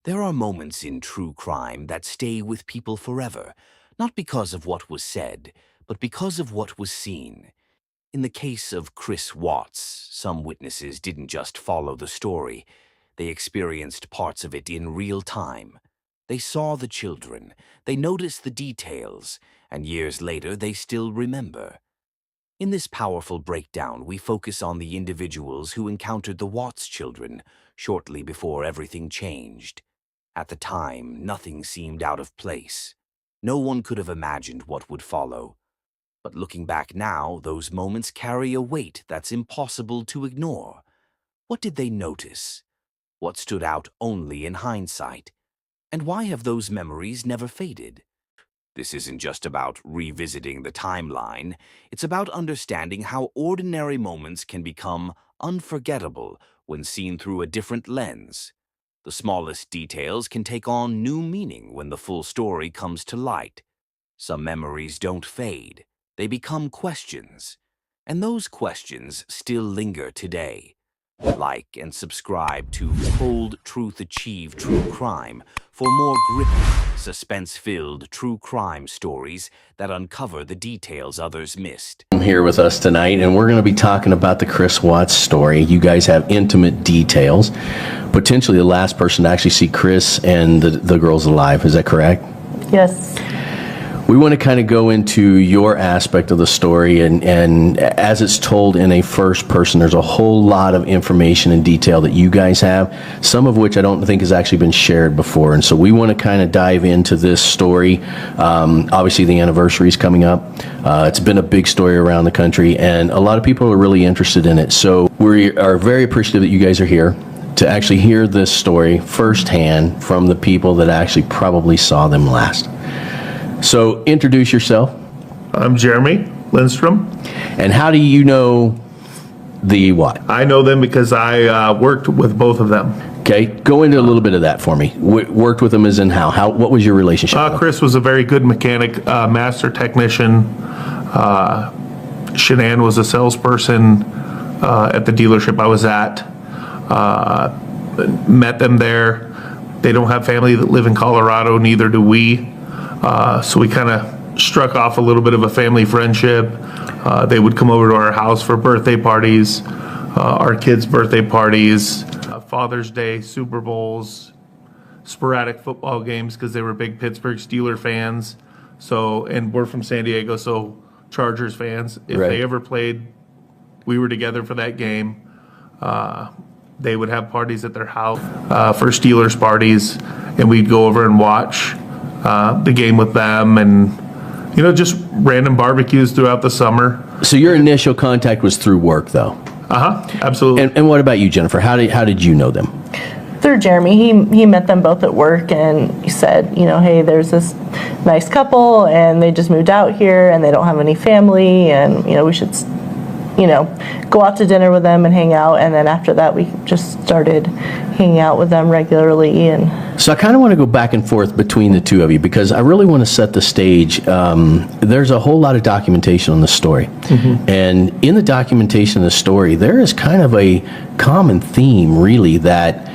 There are moments in true crime that stay with people forever, not because of what was said, but because of what was seen. In the case of Chris Watts, some witnesses didn't just follow the story. They experienced parts of it in real time. They saw the children, they noticed the details, and years later they still remember. In this powerful breakdown, we focus on the individuals who encountered the Watts children shortly before everything changed. At the time, nothing seemed out of place. No one could have imagined what would follow. But looking back now, those moments carry a weight that's impossible to ignore. What did they notice? What stood out only in hindsight? And why have those memories never faded? This isn't just about revisiting the timeline. It's about understanding how ordinary moments can become unforgettable when seen through a different lens. The smallest details can take on new meaning when the full story comes to light. Some memories don't fade. They become questions. And those questions still linger today. Like and subscribe to Cold Truth Achieve True Crime for more gripping, suspense-filled true crime stories that uncover the details others missed. I'm here with us tonight, and we're going to be talking about the Chris Watts story. You guys have intimate details. Potentially the last person to actually see Chris and the girls alive. Is that correct? Yes. We want to kind of go into your aspect of the story, and as it's told in a first person, there's a whole lot of information and detail that you guys have, some of which I don't think has actually been shared before. And so we want to kind of dive into this story. Obviously, the anniversary is coming up. It's been a big story around the country, and a lot of people are really interested in it. So we are very appreciative that you guys are here to actually hear this story firsthand from the people that actually probably saw them last. So introduce yourself. I'm Jeremy Lindstrom. And how do you know the what? I know them because I worked with both of them. Okay, go into a little bit of that for me. Worked with them as in how? What was your relationship? Chris was a very good mechanic, master technician. Shannan was a salesperson at the dealership I was at. Met them there. They don't have family that live in Colorado, neither do we. So we kind of struck off a little bit of a family friendship. They would come over to our house for birthday parties, our kids' birthday parties, Father's Day, Super Bowls, sporadic football games because they were big Pittsburgh Steelers fans. So, and we're from San Diego, so Chargers fans. If Right. they ever played, we were together for that game. They would have parties at their house for Steelers parties, and we'd go over and watch the game with them, and just random barbecues throughout the summer. So your initial contact was through work, though. Absolutely. And what about you, Jennifer? How did you know them? Through Jeremy, he met them both at work, and he said, hey, there's this nice couple, and they just moved out here, and they don't have any family, and we should go out to dinner with them and hang out. And then after that, we just started hanging out with them regularly. And So I kind of want to go back and forth between the two of you because I really want to set the stage. There's a whole lot of documentation on the story. Mm-hmm. And in the documentation of the story, there is kind of a common theme, really, that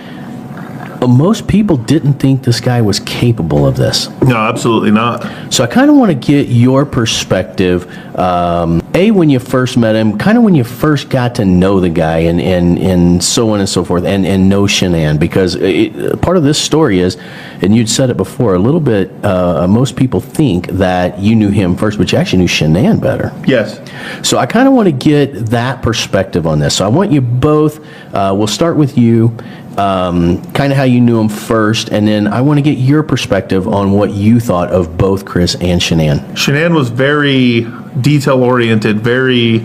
most people didn't think this guy was capable of this. No, absolutely not. So I kind of want to get your perspective, when you first met him, kind of when you first got to know the guy and so on and so forth, and know Shannan, because part of this story is, and you'd said it before, a little bit, most people think that you knew him first, but you actually knew Shannan better. Yes. So I kind of want to get that perspective on this. So I want you both, we'll start with you, kind of how you knew him first, and then I want to get your perspective on what you thought of both Chris and Shannan. Shannan was very detail-oriented, very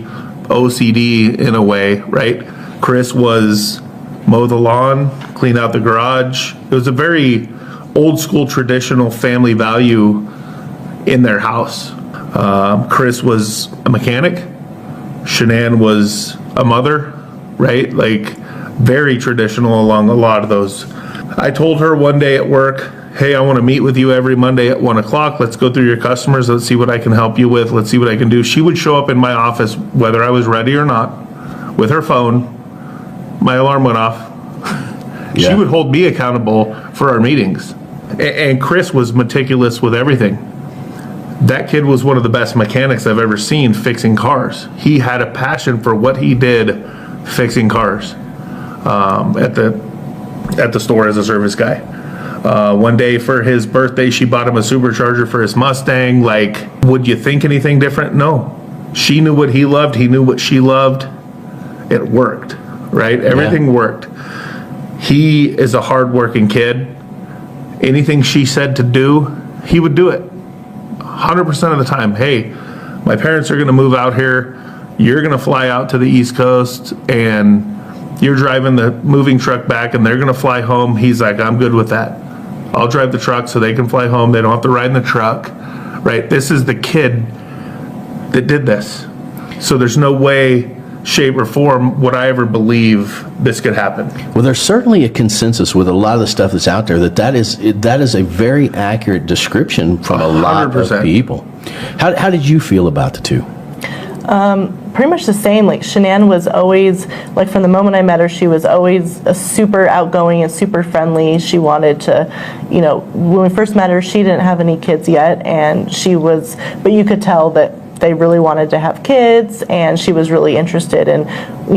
OCD in a way, right? Chris was mow the lawn, clean out the garage. It was a very old-school, traditional family value in their house. Chris was a mechanic. Shannan was a mother, right? Like, very traditional along a lot of those. I told her one day at work, hey, I want to meet with you every Monday at 1 o'clock. Let's go through your customers. Let's see what I can help you with. Let's see what I can do. She would show up in my office, whether I was ready or not, with her phone. My alarm went off. She Yeah. would hold me accountable for our meetings. And Chris was meticulous with everything. That kid was one of the best mechanics I've ever seen fixing cars. He had a passion for what he did fixing cars at the store as a service guy. One day for his birthday, she bought him a supercharger for his Mustang. Like, would you think anything different? No. She knew what he loved. He knew what she loved. It worked, right? Everything worked. He is a hardworking kid. Anything she said to do, he would do it. 100% of the time. Hey, my parents are going to move out here. You're going to fly out to the East Coast and you're driving the moving truck back and they're going to fly home. He's like, I'm good with that. I'll drive the truck so they can fly home. They don't have to ride in the truck, right? This is the kid that did this. So there's no way, shape, or form would I ever believe this could happen. Well, there's certainly a consensus with a lot of the stuff that's out there that is a very accurate description from a lot 100%. of people. How did you feel about the two? Pretty much the same. Like Shannan was always, like from the moment I met her, she was always a super outgoing and super friendly. She wanted to, when we first met her, she didn't have any kids yet, and but you could tell that they really wanted to have kids, and she was really interested in,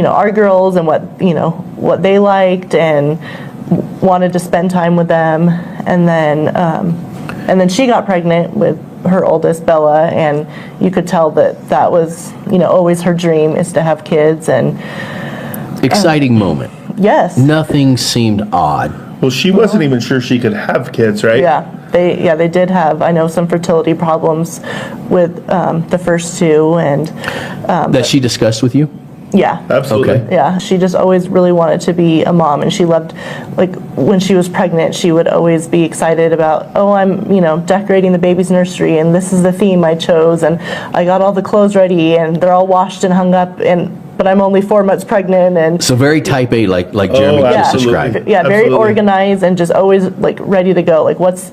our girls and what they liked, and wanted to spend time with them. And then she got pregnant with her oldest, Bella, and you could tell that was, always her dream, is to have kids. And Exciting moment. yes, Nothing seemed odd. Well, she wasn't even sure she could have kids, right? they did have, I know, some fertility problems with the first two, and That she discussed with you? yeah. Absolutely. Okay. Yeah, she just always really wanted to be a mom, and she loved, like, when she was pregnant, she would always be excited about, I'm, decorating the baby's nursery, and this is the theme I chose, and I got all the clothes ready, and they're all washed and hung up, but I'm only 4 months pregnant, and So very type A, like Jeremy just absolutely. described. yeah, very Absolutely. organized, and just always like ready to go. Like, what's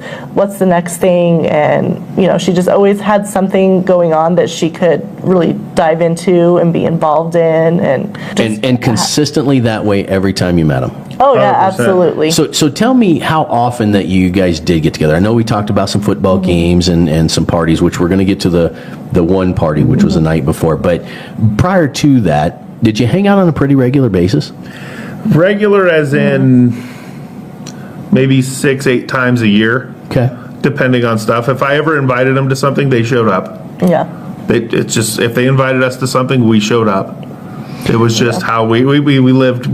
the next thing? And she just always had something going on that she could really dive into and be involved in, And consistently that way every time you met him. oh yeah, 100%. absolutely. So tell me how often that you guys did get together. I know we talked about some football games and some parties, which we're going to get to the one party, which was the night before. But prior to that, did you hang out on a pretty regular basis? Regular as in maybe 6-8 times a year, Okay. depending on stuff. If I ever invited them to something, they showed up. Yeah. It's just, if they invited us to something, we showed up. It was just how we lived,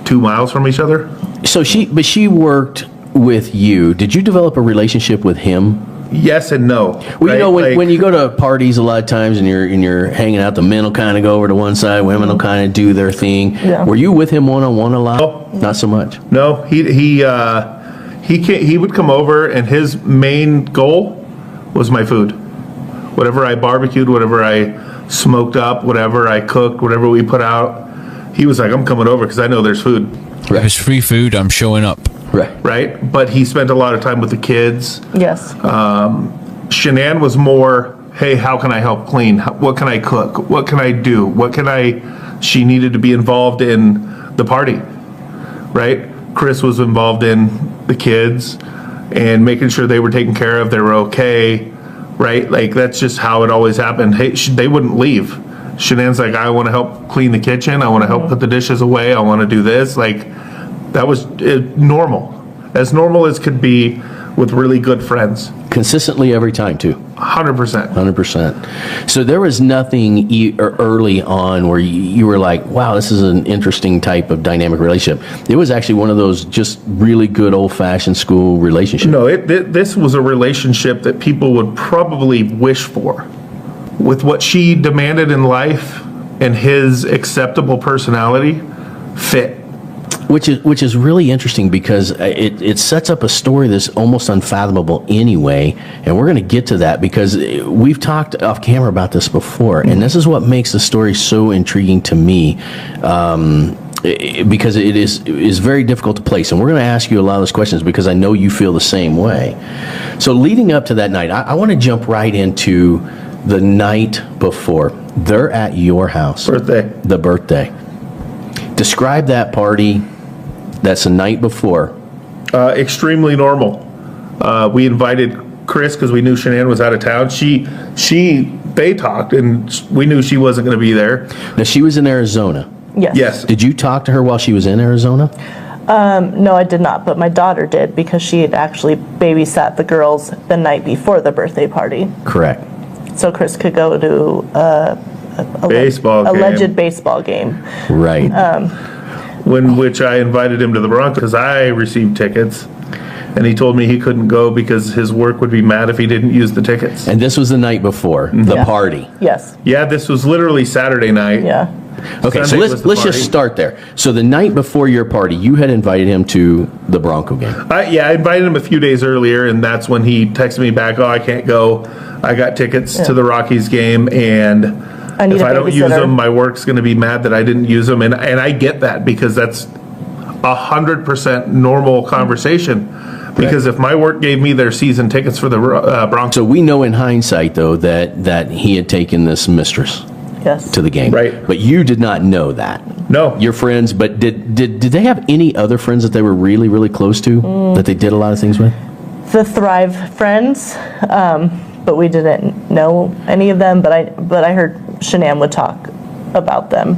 2 miles from each other? So she worked with you. Did you develop a relationship with him? Yes and no. Well, right? when you go to parties a lot of times and you're hanging out, the men will kind of go over to one side, women will kind of do their thing. Yeah. Were you with him one-on-one a lot? No. Not so much. No, he would come over, and his main goal was my food. Whatever I barbecued, whatever I smoked up, whatever I cooked, whatever we put out, he was like, I'm coming over because I know there's food, If it's free food, I'm showing up. Right. right? But he spent a lot of time with the kids. Yes. Shannan was more, hey, how can I help clean? What can I cook? What can I do? She needed to be involved in the party, right? Chris was involved in the kids and making sure they were taken care of, they were okay, right? Like, that's just how it always happened. Hey, they wouldn't leave. Shannan's like, I want to help clean the kitchen. I want to help put the dishes away. I want to do this. Like, that was normal. As normal as could be with really good friends. Consistently every time, too. 100%. 100%. So there was nothing early on where you were like, wow, this is an interesting type of dynamic relationship. It was actually one of those just really good old-fashioned school relationships. No, this was a relationship that people would probably wish for. With what she demanded in life and his acceptable personality, fit. Which is really interesting because it sets up a story that's almost unfathomable anyway, and we're going to get to that because we've talked off camera about this before, and this is what makes the story so intriguing to me, because it is very difficult to place, and we're going to ask you a lot of those questions because I know you feel the same way. So leading up to that night, I want to jump right into the night before. They're at your house. Birthday. The birthday. Describe that party. That's the night before. Extremely normal. We invited Chris because we knew Shannan was out of town. They talked, and we knew she wasn't going to be there. Now, she was in Arizona. Yes. Yes. Did you talk to her while she was in Arizona? No, I did not, but my daughter did because she had actually babysat the girls the night before the birthday party. Correct. So Chris could go to Baseball game. alleged baseball game. Right. Which I invited him to the Broncos because I received tickets, and he told me he couldn't go because his work would be mad if he didn't use the tickets. And this was the night before the Yeah. party. Yes. Yeah, this was literally Saturday night. Yeah. Okay, Sunday so was the let's just party. start there. So the night before your party, you had invited him to the Bronco game. I invited him a few days earlier, and that's when he texted me back, "Oh, I can't go. I got tickets to the Rockies game, and I need if a I don't use babysitter." them, my work's going to be mad that I didn't use them." And I get that because that's 100% normal conversation. Because if my work gave me their season tickets for the Broncos, So we know in hindsight, though, that he had taken this mistress Yes. to the game. Right. But you did not know that. no, Your friends, but did they have any other friends that they were really, really close to that they did a lot of things with? The Thrive friends, but we didn't know any of them. But I heard Shannan would talk about them.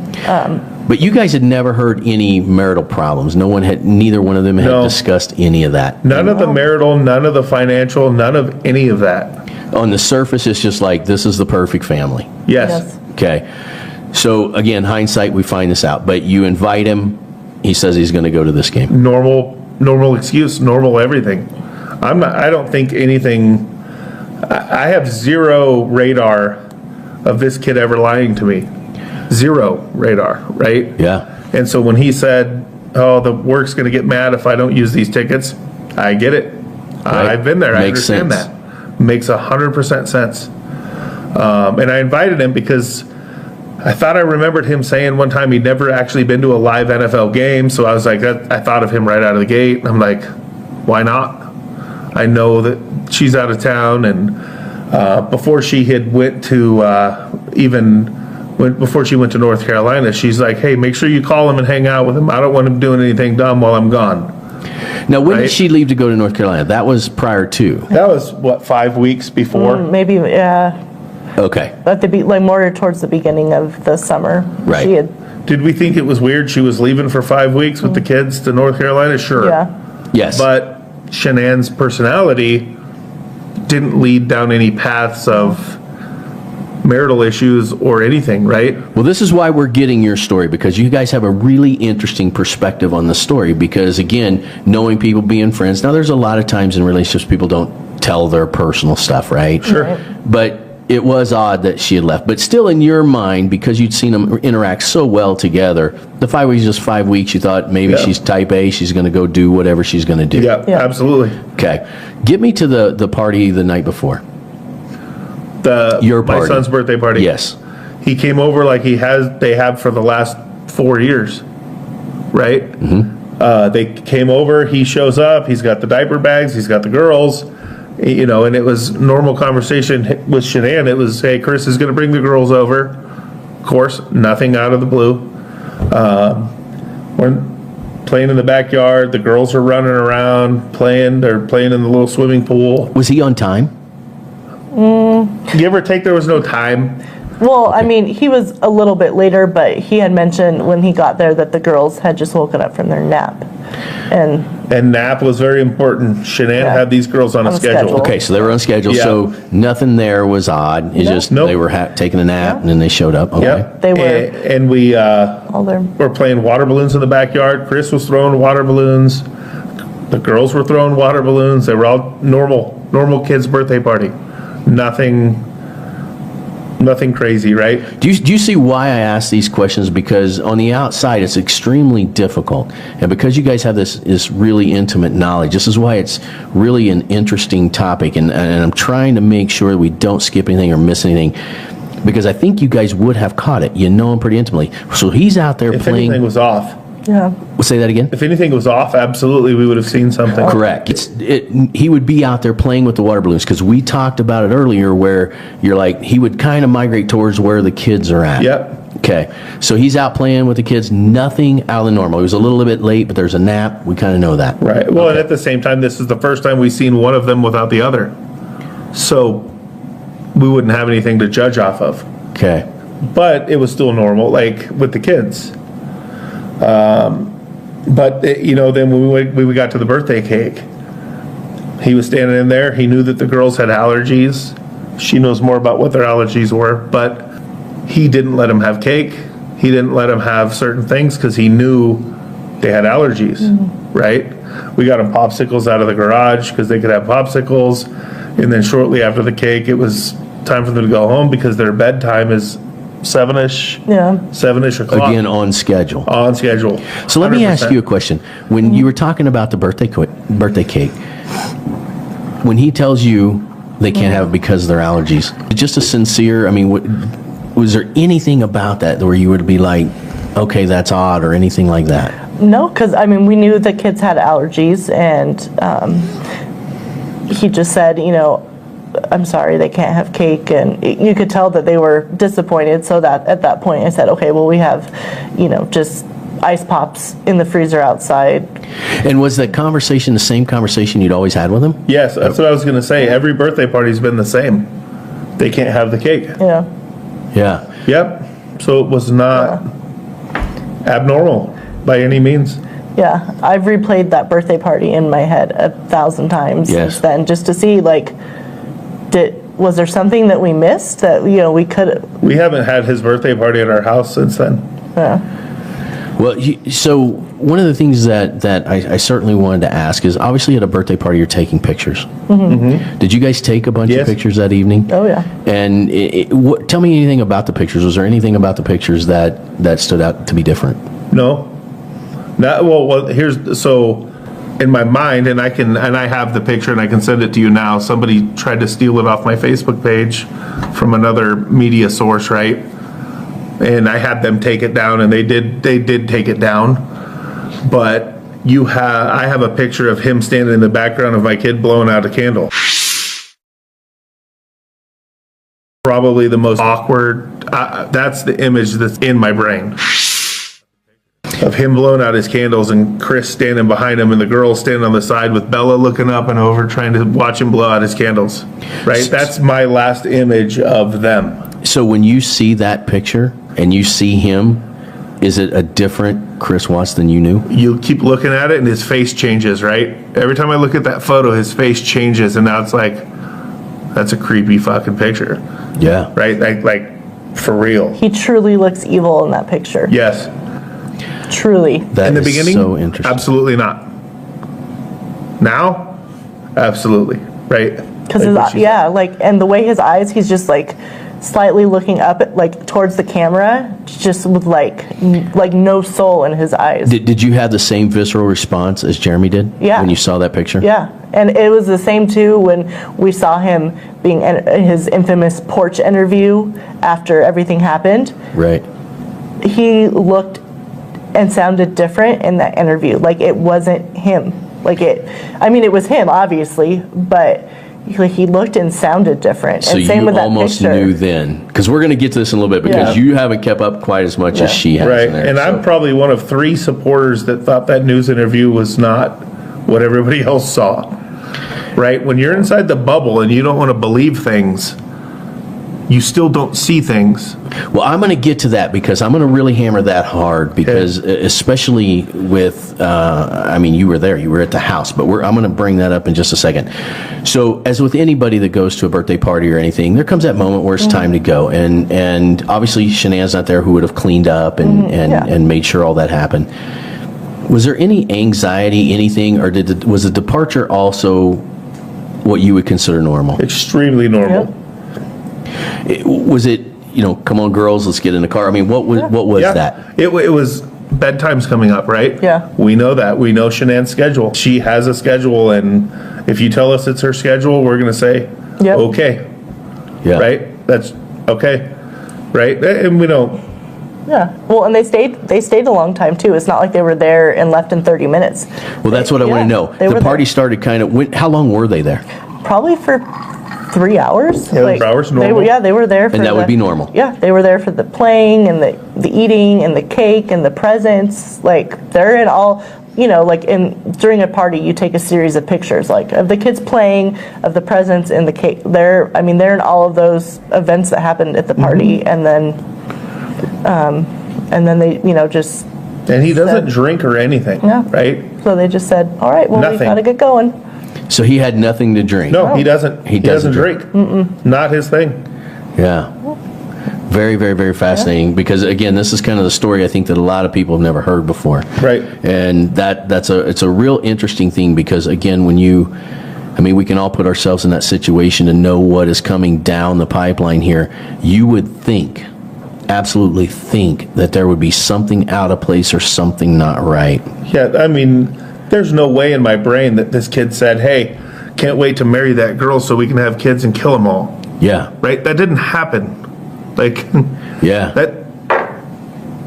But you guys had never heard any marital problems. Neither one of them had No. discussed any of that. none of the marital, none of the financial, none of any of that. On the surface, it's just like, this is the perfect family. Yes. Okay. So again, hindsight, we find this out. But you invite him. He says he's going to go to this game. Normal excuse, normal everything. I don't think anything. I have zero radar of this kid ever lying to me. Zero radar, right? Yeah. And so when he said, "Oh, the work's going to get mad if I don't use these tickets," I get it. Right. I've been there. I Makes understand sense. that. Makes 100% sense. And I invited him because I thought I remembered him saying one time he'd never actually been to a live NFL game. So I was like, I thought of him right out of the gate. I'm like, why not? I know that she's out of town, and before she had went to before she went to North Carolina, she's like, "Hey, make sure you call him and hang out with him. I don't want him doing anything dumb while I'm gone." Now, when did Right. she leave to go to North Carolina? That was prior to. That was what, 5 weeks before. Maybe Okay. at more towards the beginning of the summer. Right. She had, Did we think it was weird she was leaving for 5 weeks with the kids to North Carolina? Sure. yeah. Yes. But Shannan's personality didn't lead down any paths of marital issues or anything, right? Well, this is why we're getting your story, because you guys have a really interesting perspective on the story. Because again, knowing people, being friends. Now, there's a lot of times in relationships people don't tell their personal stuff, right? Sure. Right. But it was odd that she had left. But still, in your mind, because you'd seen them interact so well together, the 5 weeks is just 5 weeks. You thought maybe Yeah. she's type A, she's going to go do whatever she's going to do. Yeah, Yeah. absolutely. Okay. Get me to the party the night before. Your My party. son's birthday party. Yes. He came over like they have for the last 4 years, right? They came over, he shows up, he's got the diaper bags, he's got the girls, and it was normal conversation with Shannan. It was, "Hey, Chris is going to bring the girls over." Of course, nothing out of the blue. We're playing in the backyard, the girls are running around, they're playing in the little swimming pool. Was he on time? Give or take, there was no time. Well, I mean, he was a little bit later, but he had mentioned when he got there that the girls had just woken up from their nap. And nap was very important. Shannan Yeah. had these girls on a On a schedule. schedule. Okay, so they were on schedule, Yeah. so nothing there was odd. It's just Nope. they were taking a nap and then they showed up. Okay. Yep. They were- And we all their were playing water balloons in the backyard. Chris was throwing water balloons. The girls were throwing water balloons. They were all normal kids' birthday party. Nothing crazy, right? Do you see why I ask these questions? Because on the outside, it's extremely difficult. And because you guys have this really intimate knowledge, this is why it's really an interesting topic. And I'm trying to make sure we don't skip anything or miss anything. Because I think you guys would have caught it. You know him pretty intimately. So he's out there If playing. anything was off. yeah. Say that again? If anything was off, absolutely we would have seen something. Correct. He would be out there playing with the water balloons, because we talked about it earlier where you're like, he would kind of migrate towards where the kids are at. Yep. Okay, so he's out playing with the kids, nothing out of the normal. He was a little bit late, but there's a nap. We kind of know that. Right. Well, and at the same time, this is the first time we've seen one of them without the other. So we wouldn't have anything to judge off of. Okay. But it was still normal, like with the kids. But, then when we got to the birthday cake, he was standing in there. He knew that the girls had allergies. She knows more about what their allergies were, but he didn't let them have cake. He didn't let them have certain things because he knew they had allergies, right? We got them popsicles out of the garage because they could have popsicles. And then shortly after the cake, it was time for them to go home because their bedtime is 7-ish. Yeah. 7-ish o'clock. Again, on schedule. On schedule. So let me 100%. ask you a question. When you were talking about the birthday cake, when he tells you they can't have it because of their allergies, just a sincere, was there anything about that where you would be like, okay, that's odd, or anything like that? No, because we knew the kids had allergies, and he just said, I'm sorry, they can't have cake, and you could tell that they were disappointed. So that at that point, I said, okay, well, we have, just ice pops in the freezer outside. And was that conversation the same conversation you'd always had with him? Yes, that's what I was going to say. Every birthday party's been the same. They can't have the cake. Yeah. Yeah. Yep. So it was not abnormal by any means. Yeah, I've replayed that birthday party in my head 1,000 times Yes. since then, just to see, was there something that we missed that, we could... We haven't had his birthday party at our house since then. Well, so one of the things that I certainly wanted to ask is, obviously at a birthday party you're taking pictures. Mm-hmm. Did you guys take a bunch of Yes. pictures that evening? Oh, yeah. And tell me anything about the pictures. Was there anything about the pictures that stood out to be different? No. So in my mind, and I have the picture and I can send it to you now. Somebody tried to steal it off my Facebook page from another media source, right? And I had them take it down, and they did take it down. But I have a picture of him standing in the background of my kid blowing out a candle. Probably the most awkward, that's the image that's in my brain. Of him blowing out his candles and Chris standing behind him and the girl standing on the side with Bella looking up and over trying to watch him blow out his candles. Right? That's my last image of them. So when you see that picture and you see him, is it a different Chris Watts than you knew? You keep looking at it and his face changes, right? Every time I look at that photo, his face changes, and now it's like, that's a creepy fucking picture. Yeah. Right? Like for real. He truly looks evil in that picture. Yes. Truly. That In the is beginning, so interesting. absolutely not. Now, absolutely, right? Because and the way his eyes, he's just slightly looking up at, towards the camera, just with like no soul in his eyes. Did you have the same visceral response as Jeremy did? Yeah. When you saw that picture? Yeah, and it was the same too when we saw him being in his infamous porch interview after everything happened. Right. He looked and sounded different in that interview. It wasn't him. It was him, obviously, but he looked and sounded different. So and same you with that almost picture. knew then, because we're going to get to this in a little bit, because Yeah. you haven't kept up quite as much as she has. Right, in there, and so. I'm probably one of 3 supporters that thought that news interview was not what everybody else saw. Right? When you're inside the bubble and you don't want to believe things, you still don't see things. Well, I'm going to get to that, because I'm going to really hammer that hard, because especially with, you were there, you were at the house, but I'm going to bring that up in just a second. So as with anybody that goes to a birthday party or anything, there comes that moment where it's time to go. And obviously Shannan's not there, who would have cleaned up and made sure all that happened. Was there any anxiety, anything, or was the departure also what you would consider normal? Extremely normal. Yep. Was it, come on girls, let's get in the car? What was that? It was bedtime's coming up, right? Yeah. We know that. We know Shannan's schedule. She has a schedule, and if you tell us it's her schedule, we're going to say, Yep. okay, Yeah. right? That's okay, right? And we don't. Yeah. Well, and they stayed a long time too. It's not like they were there and left in 30 minutes. Well, that's what I want to know. They The were party there. started how long were they there? Probably for 3 hours. Yeah, 3 hours, They, normal. they were there for And that would be normal. Yeah, they were there for the playing and the eating and the cake and the presents. Like, they're in all, like during a party, you take a series of pictures, like of the kids playing, of the presents and the cake. They're in all of those events that happened at the party, and then they, just. And he doesn't drink or anything, right? So they just said, all right, well, we Nothing. got to get going. So he had nothing to drink. No, he doesn't. He He doesn't doesn't drink. Not his thing. Yeah. Very, very, very fascinating because, again, this is kind of the story I think that a lot of people have never heard before. Right. And it's a real interesting thing because, again, we can all put ourselves in that situation and know what is coming down the pipeline here. You would think, absolutely think, that there would be something out of place or something not right. Yeah, there's no way in my brain that this kid said, hey, can't wait to marry that girl so we can have kids and kill them all. Yeah. Right? That didn't happen. Like, Yeah.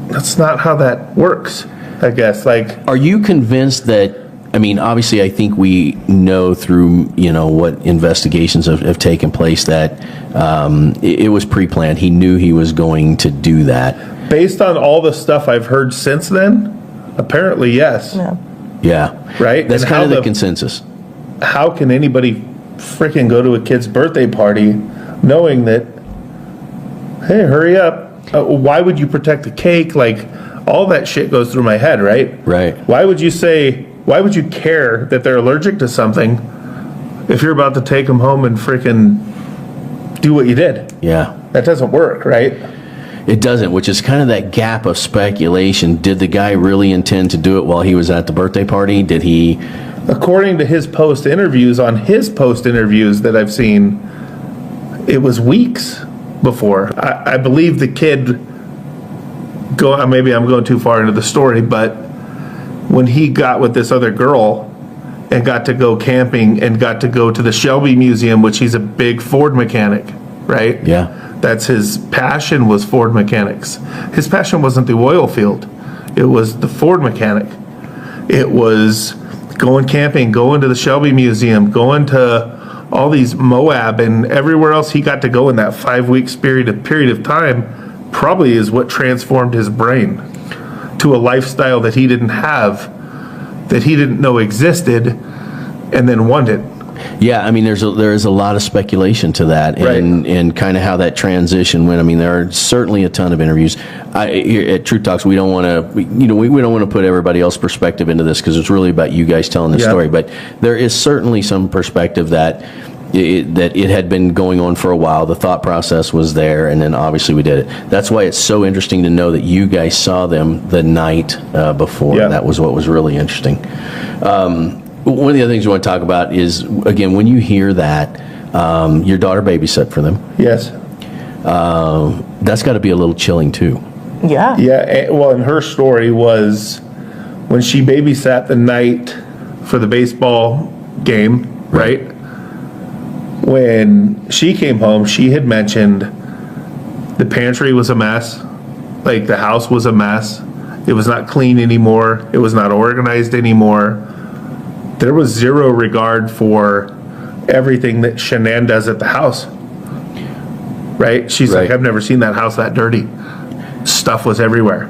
that's not how that works, I guess. Like, Are you convinced that, obviously I think we know through, what investigations have taken place that it was pre-planned. He knew he was going to do that. based on all the stuff I've heard since then, apparently, yes. Yeah. Yeah. Right? That's And kind how of the the- consensus. How can anybody freaking go to a kid's birthday party knowing that, hey, hurry up? Why would you protect the cake? Like, all that shit goes through my head, right? Right. Why would you care that they're allergic to something if you're about to take them home and freaking do what you did? Yeah. That doesn't work, right? It doesn't, which is kind of that gap of speculation. Did the guy really intend to do it while he was at the birthday party? Did he? According to his post interviews that I've seen, it was weeks before. I believe the kid, maybe I'm going too far into the story, but when he got with this other girl and got to go camping and got to go to the Shelby Museum, which he's a big Ford mechanic, right? Yeah. That's his passion, was Ford mechanics. His passion wasn't the oil field. It was the Ford mechanic. It was going camping, going to the Shelby Museum, going to all these Moab and everywhere else he got to go in that 5 week period of time, probably is what transformed his brain to a lifestyle that he didn't have, that he didn't know existed, and then wanted. Yeah, there is a lot of speculation to that, and kind of how that transition went. There are certainly a ton of interviews. Here at Truth Talks, we don't want to, we don't want to put everybody else's perspective into this because it's really about you guys telling the story. But there is certainly some perspective that it had been going on for a while. The thought process was there, and then obviously we did it. That's why it's so interesting to know that you guys saw them the night before. Yeah. That was what was really interesting. One of the other things we want to talk about is, again, when you hear that, your daughter babysat for them. Yes. That's got to be a little chilling, too. Yeah. Yeah, well, and her story was when she babysat the night for the baseball game, right? When she came home, she had mentioned the pantry was a mess, like the house was a mess. It was not clean anymore. It was not organized anymore. There was zero regard for everything that Shannan does at the house, right? She's like, I've never seen that house that dirty. Stuff was everywhere.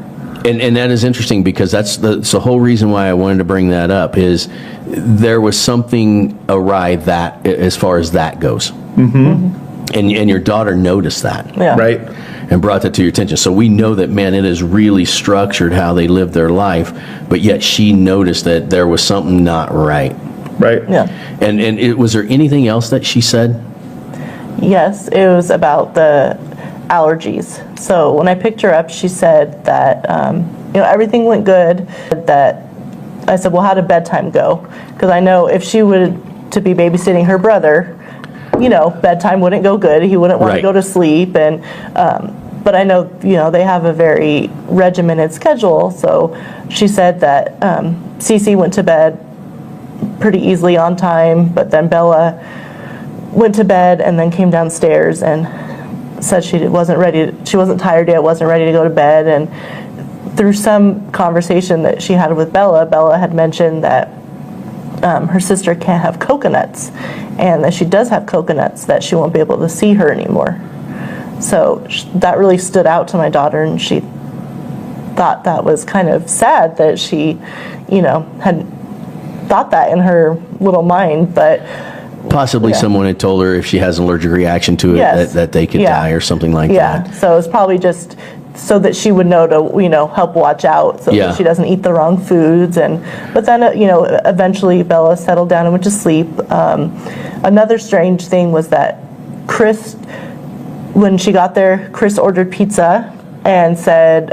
And that is interesting because that's the whole reason why I wanted to bring that up is there was something awry that as far as that goes. Mm-hmm. And your daughter noticed that. Yeah. Right? And brought that to your attention. So we know that, man, it is really structured how they live their life, but yet she noticed that there was something not right. Right. Yeah. And was there anything else that she said? Yes, it was about the allergies. So when I picked her up, she said that everything went good. That I said, well, how did bedtime go? Because I know if she would to be babysitting her brother, bedtime wouldn't go good. He wouldn't want to go to sleep, and but I know they have a very regimented schedule. So she said that Cece went to bed pretty easily on time, but then Bella went to bed and then came downstairs and said she wasn't tired yet, wasn't ready to go to bed. And through some conversation that she had with Bella had mentioned that her sister can't have coconuts, and that she does have coconuts, that she won't be able to see her anymore. So that really stood out to my daughter, and she thought that was kind of sad that she, had thought that in her little mind, but Possibly someone had told her if she has an allergic reaction to it Yes. that they could die or something like yeah. that. So it's probably just so that she would know to, help watch out so Yeah. that she doesn't eat the wrong foods. But then, eventually Bella settled down and went to sleep. Another strange thing was that Chris, when she got there, Chris ordered pizza and said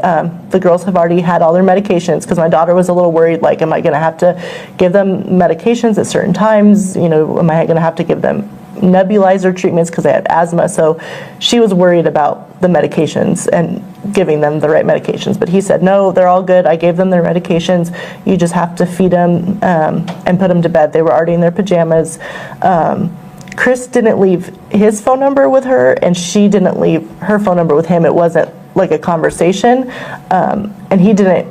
the girls have already had all their medications, because my daughter was a little worried, like, am I going to have to give them medications at certain times? Am I going to have to give them nebulizer treatments because they had asthma? So she was worried about the medications and giving them the right medications. But he said, no, they're all good. I gave them their medications. You just have to feed them and put them to bed. They were already in their pajamas. Chris didn't leave his phone number with her, and she didn't leave her phone number with him. It wasn't like a conversation, and he didn't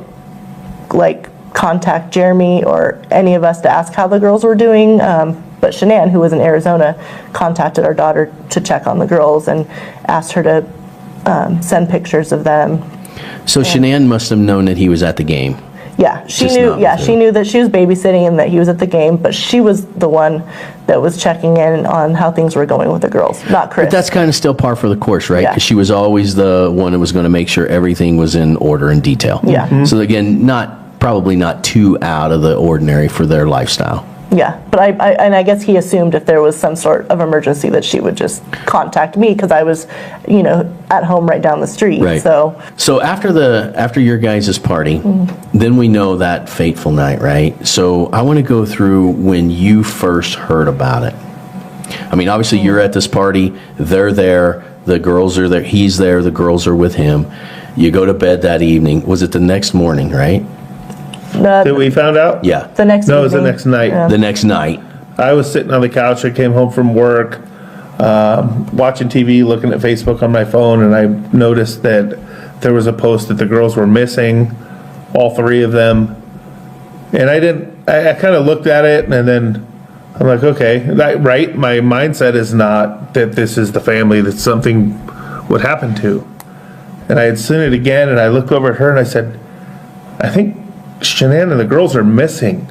contact Jeremy or any of us to ask how the girls were doing, but Shannan, who was in Arizona, contacted our daughter to check on the girls and asked her to send pictures of them. So Shannan must have known that he was at the game. Yeah, she Just knew. not Yeah, with she him. knew that she was babysitting and that he was at the game, but she was the one that was checking in on how things were going with the girls, not Chris. But that's kind of still par for the course, right? Yeah. Because she was always the one that was going to make sure everything was in order and detail. Yeah. Mhm. So again, probably not too out of the ordinary for their lifestyle. Yeah, but I guess he assumed if there was some sort of emergency that she would just contact me, because I was, at home right down the street. Right. So after your guys' party, then we know that fateful night, right? So I want to go through when you first heard about it. I mean, obviously you're at this party, they're there, the girls are there, he's there, the girls are with him. You go to bed that evening. Was it the next morning, right? That we found out? Yeah. the next No, it was the evening- next night. Yeah. The next night. I was sitting on the couch. I came home from work, watching TV, looking at Facebook on my phone, and I noticed that there was a post that the girls were missing, all three of them. And I kind of looked at it, and then I'm like, okay, right? My mindset is not that this is the family that something would happen to. And I had seen it again, and I looked over at her, and I said, I think Shannan and the girls are missing.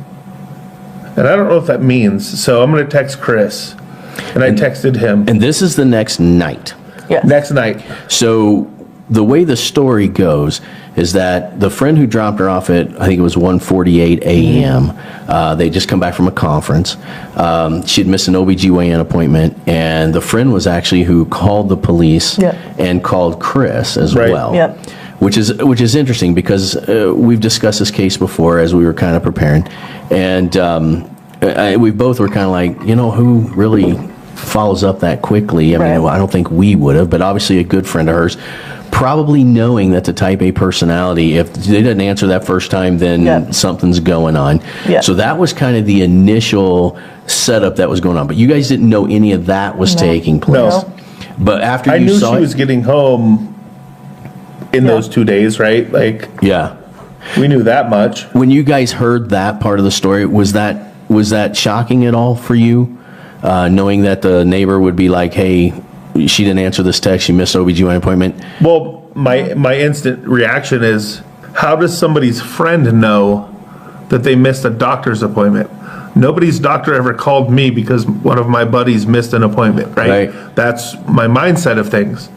And I don't know what that means, so I'm going to text Chris. And I texted him And this is the next night. Yes. next night. So the way the story goes is that the friend who dropped her off at, I think it was 1:48 a.m., they just come back from a conference. She'd missed an OBGYN appointment, and the friend was actually who called the police Yeah. and called Chris as Right. well. Yep. Which is interesting, because we've discussed this case before as we were kind of preparing, and we both were kind of like, who really follows up that quickly? I mean, Right. I don't think we would have, but obviously a good friend of hers, probably knowing that the type A personality, if they didn't answer that first time, then Yeah. something's going on. Yeah. So that was kind of the initial setup that was going on, but you guys didn't know any of that was taking place. No. But after I you knew saw she it, was getting home in those 2 days, right? Like, yeah. we knew that much. When you guys heard that part of the story, was that shocking at all for you? Knowing that the neighbor would be like, hey, she didn't answer this text, she missed OBGYN appointment. Well, my instant reaction is, how does somebody's friend know that they missed a doctor's appointment? Nobody's doctor ever called me because one of my buddies missed an appointment, right? Right. That's my mindset of things.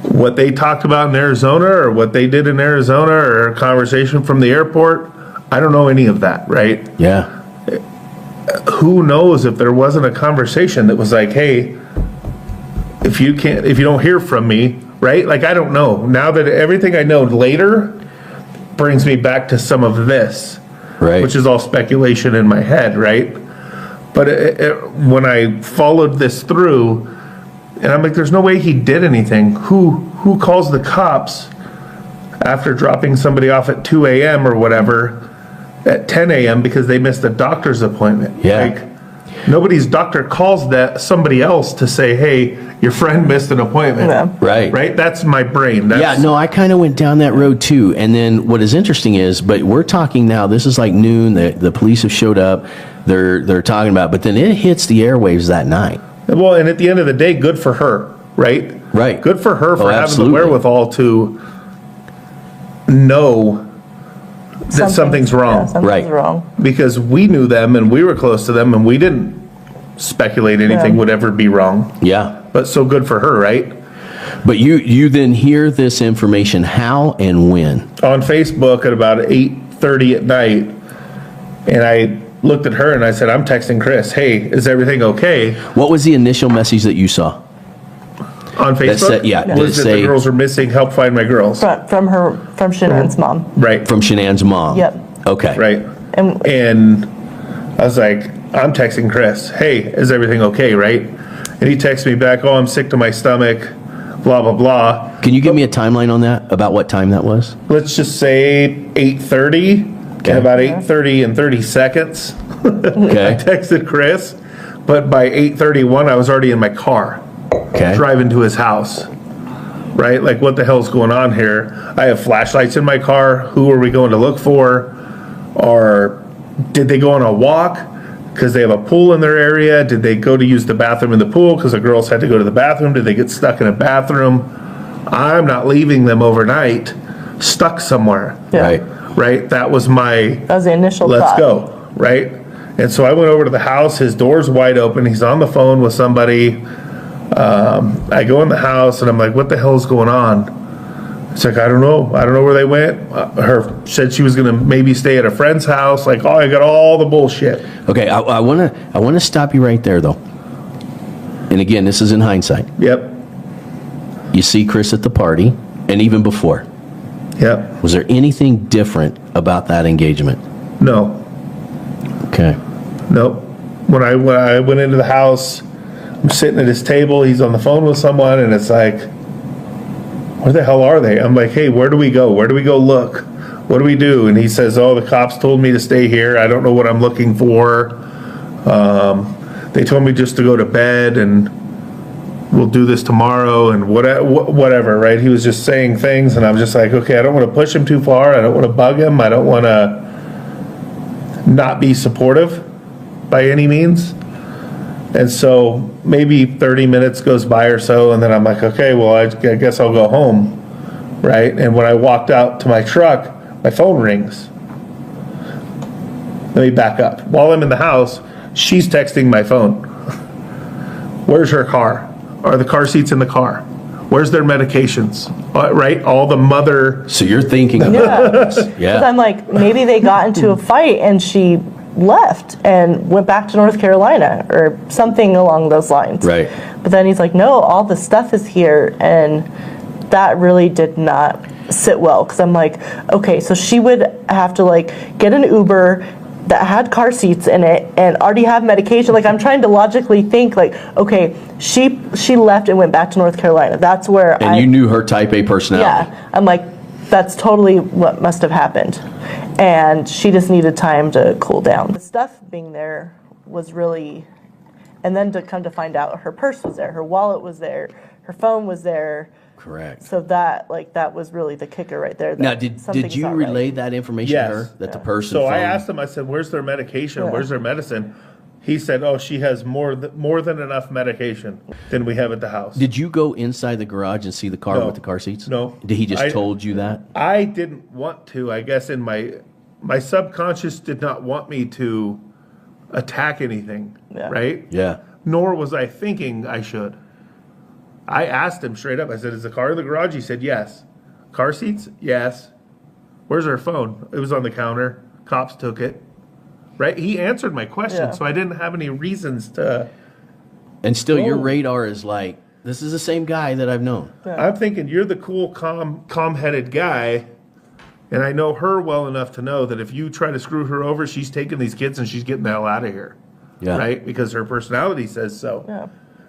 What they talked about in Arizona, or what they did in Arizona, or a conversation from the airport, I don't know any of that, right? Yeah. Who knows if there wasn't a conversation that was like, hey, if you don't hear from me, right? Like, I don't know. Now that everything I know later brings me back to some of this, Right. which is all speculation in my head, right? But when I followed this through, and I'm like, there's no way he did anything. Who calls the cops after dropping somebody off at 2 a.m. or whatever at 10 a.m. because they missed a doctor's appointment? Yeah. Like, Nobody's doctor calls that somebody else to say, hey, your friend missed an appointment. Yeah. Right. Right? That's my brain. That's, Yeah, no, I kind of went down that road too. And then what is interesting is, but we're talking now, this is like noon, the police have showed up, they're talking about, but then it hits the airwaves that night. Well, and at the end of the day, good for her, right? Right. Good for her for having the absolutely. wherewithal to know that something's wrong. Yeah, something's Right. wrong. Because we knew them and we were close to them and we didn't speculate anything Yeah. would ever be wrong. Yeah. But so good for her, right? But you then hear this information how and when? On Facebook at about 8:30 at night, and I looked at her and I said, I'm texting Chris, hey, is everything okay? What was the initial message that you saw? On Facebook? said- yeah, did it Was that say- the girls are missing, help find my girls. From Shannan's mom. Right, From Shannan's mom? Yep. Okay. right. And And I was like, I'm texting Chris, hey, is everything okay, right? And he texts me back, oh, I'm sick to my stomach, blah, blah, blah. Can you give me a timeline on that, about what time that was? Let's just say 8:30, Okay. and about 8:30 and 30 seconds, I Okay. texted Chris, but by 8:31, I was already in my car, Okay. driving to his house, right? Like, what the hell's going on here? I have flashlights in my car. Who are we going to look for? Or did they go on a walk because they have a pool in their area? Did they go to use the bathroom in the pool because the girls had to go to the bathroom? Did they get stuck in a bathroom? I'm not leaving them overnight stuck somewhere, Yeah. Right. right? That was my that was the initial let's thought. go, right? And so I went over to the house, his door's wide open, he's on the phone with somebody. I go in the house and I'm like, what the hell's going on? It's like, I don't know where they went. Her said she was gonna maybe stay at a friend's house, like, oh, I got all the bullshit. Okay, I want to stop you right there, though. And again, this is in hindsight. Yep, You see Chris at the party, and even before. yep, Was there anything different about that engagement? no, Okay. nope. When I went into the house, I'm sitting at his table, he's on the phone with someone, and it's like, where the hell are they? I'm like, hey, where do we go? Where do we go look? What do we do? And he says, oh, the cops told me to stay here. I don't know what I'm looking for. They told me just to go to bed and we'll do this tomorrow and whatever, right? He was just saying things and I'm just like, okay, I don't want to push him too far. I don't want to bug him. I don't want to not be supportive by any means. And so maybe 30 minutes goes by or so, and then I'm like, okay, well, I guess I'll go home, right? And when I walked out to my truck, my phone rings. Let me back up. While I'm in the house, she's texting my phone. Where's her car? Are the car seats in the car? Where's their medications? Right? All the mother... So you're thinking about this. Because Yeah. I'm like, maybe they got into a fight and she left and went back to North Carolina or something along those lines. Right. But then he's like, no, all the stuff is here. And that really did not sit well. Because I'm like, okay, so she would have to like get an Uber that had car seats in it and already have medication. Like, I'm trying to logically think like, okay, she left and went back to North Carolina. That's where And you knew her type A personality. yeah, I'm like, that's totally what must have happened. And she just needed time to cool down. The stuff being there was really, and then to come to find out her purse was there, her wallet was there, her phone was there. Correct. So that was really the kicker right there. that Now, did something's you not right. relay that information to her? That the person So I phone- asked him, I said, where's their medication? Where's their medicine? He said, oh, she has more than enough medication than we have at the house. Did you go inside the garage and see the car No. with the car seats? No. Did he just I- told you that? I didn't want to, I guess in my subconscious did not want me to attack anything, Yeah. right? Yeah. Nor was I thinking I should. I asked him straight up, I said, is the car in the garage? He said, yes. Car seats? Yes. Where's her phone? It was on the counter. Cops took it. Right? He answered my question, Yeah. so I didn't have any reasons to. And still, your Whoa. radar is like, this is the same guy that I've known. I'm thinking you're the cool, calm-headed guy, and I know her well enough to know that if you try to screw her over, she's taking these kids and she's getting the hell out of here. Yeah. Right? Because her personality says so. Yeah.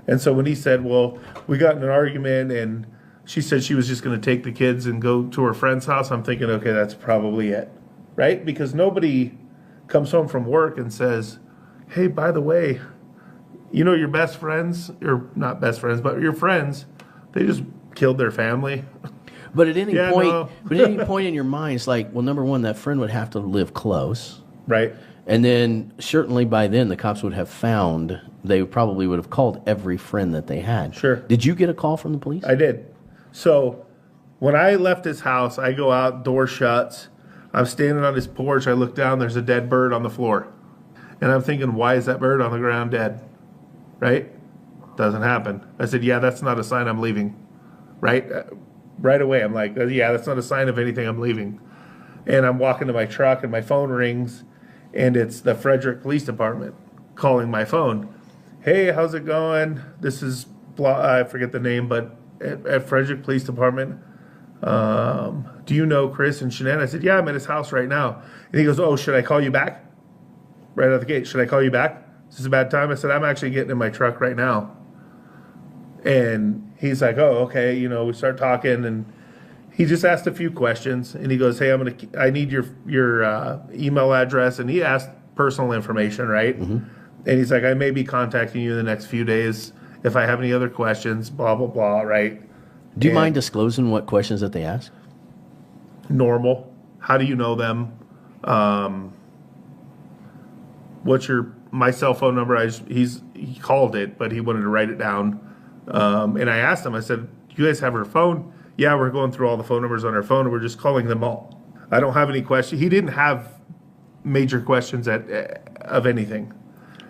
And so when he said, well, we got in an argument and she said she was just going to take the kids and go to her friend's house, I'm thinking, okay, that's probably it. Right? Because nobody comes home from work and says, hey, by the way, you know, your best friends, or not best friends, but your friends, they just killed their family. But at any Yeah, point, no. but at any point in your mind, it's like, well, number one, that friend would have to live close. Right. And then certainly by then the cops would have found, they probably would have called every friend that they had. Sure. Did you get a call from the police? I did. So when I left his house, I go out, door shuts. I'm standing on his porch. I look down, there's a dead bird on the floor. And I'm thinking, why is that bird on the ground dead? Right? Doesn't happen. I said, yeah, that's not a sign I'm leaving. Right? Right away, I'm like, yeah, that's not a sign of anything, I'm leaving. And I'm walking to my truck and my phone rings, and it's the Frederick Police Department calling my phone. Hey, how's it going? This is, I forget the name, but at Frederick Police Department. Do you know Chris and Shannan? I said, yeah, I'm at his house right now. And he goes, oh, should I call you back? Right out the gate, should I call you back? Is this a bad time? I said, I'm actually getting in my truck right now. And he's like, oh, okay. You know, we start talking, and he just asked a few questions. And he goes, hey, I need your email address. And he asked personal information, right? Mm-hmm. And he's like, I may be contacting you in the next few days if I have any other questions, blah, blah, blah, right? Do you mind disclosing what questions that they ask? Normal. How do you know them? What's my cell phone number? He called it, but he wanted to write it down. And I asked him, I said, you guys have her phone? Yeah, we're going through all the phone numbers on our phone, and we're just calling them all. I don't have any questions. He didn't have major questions of anything.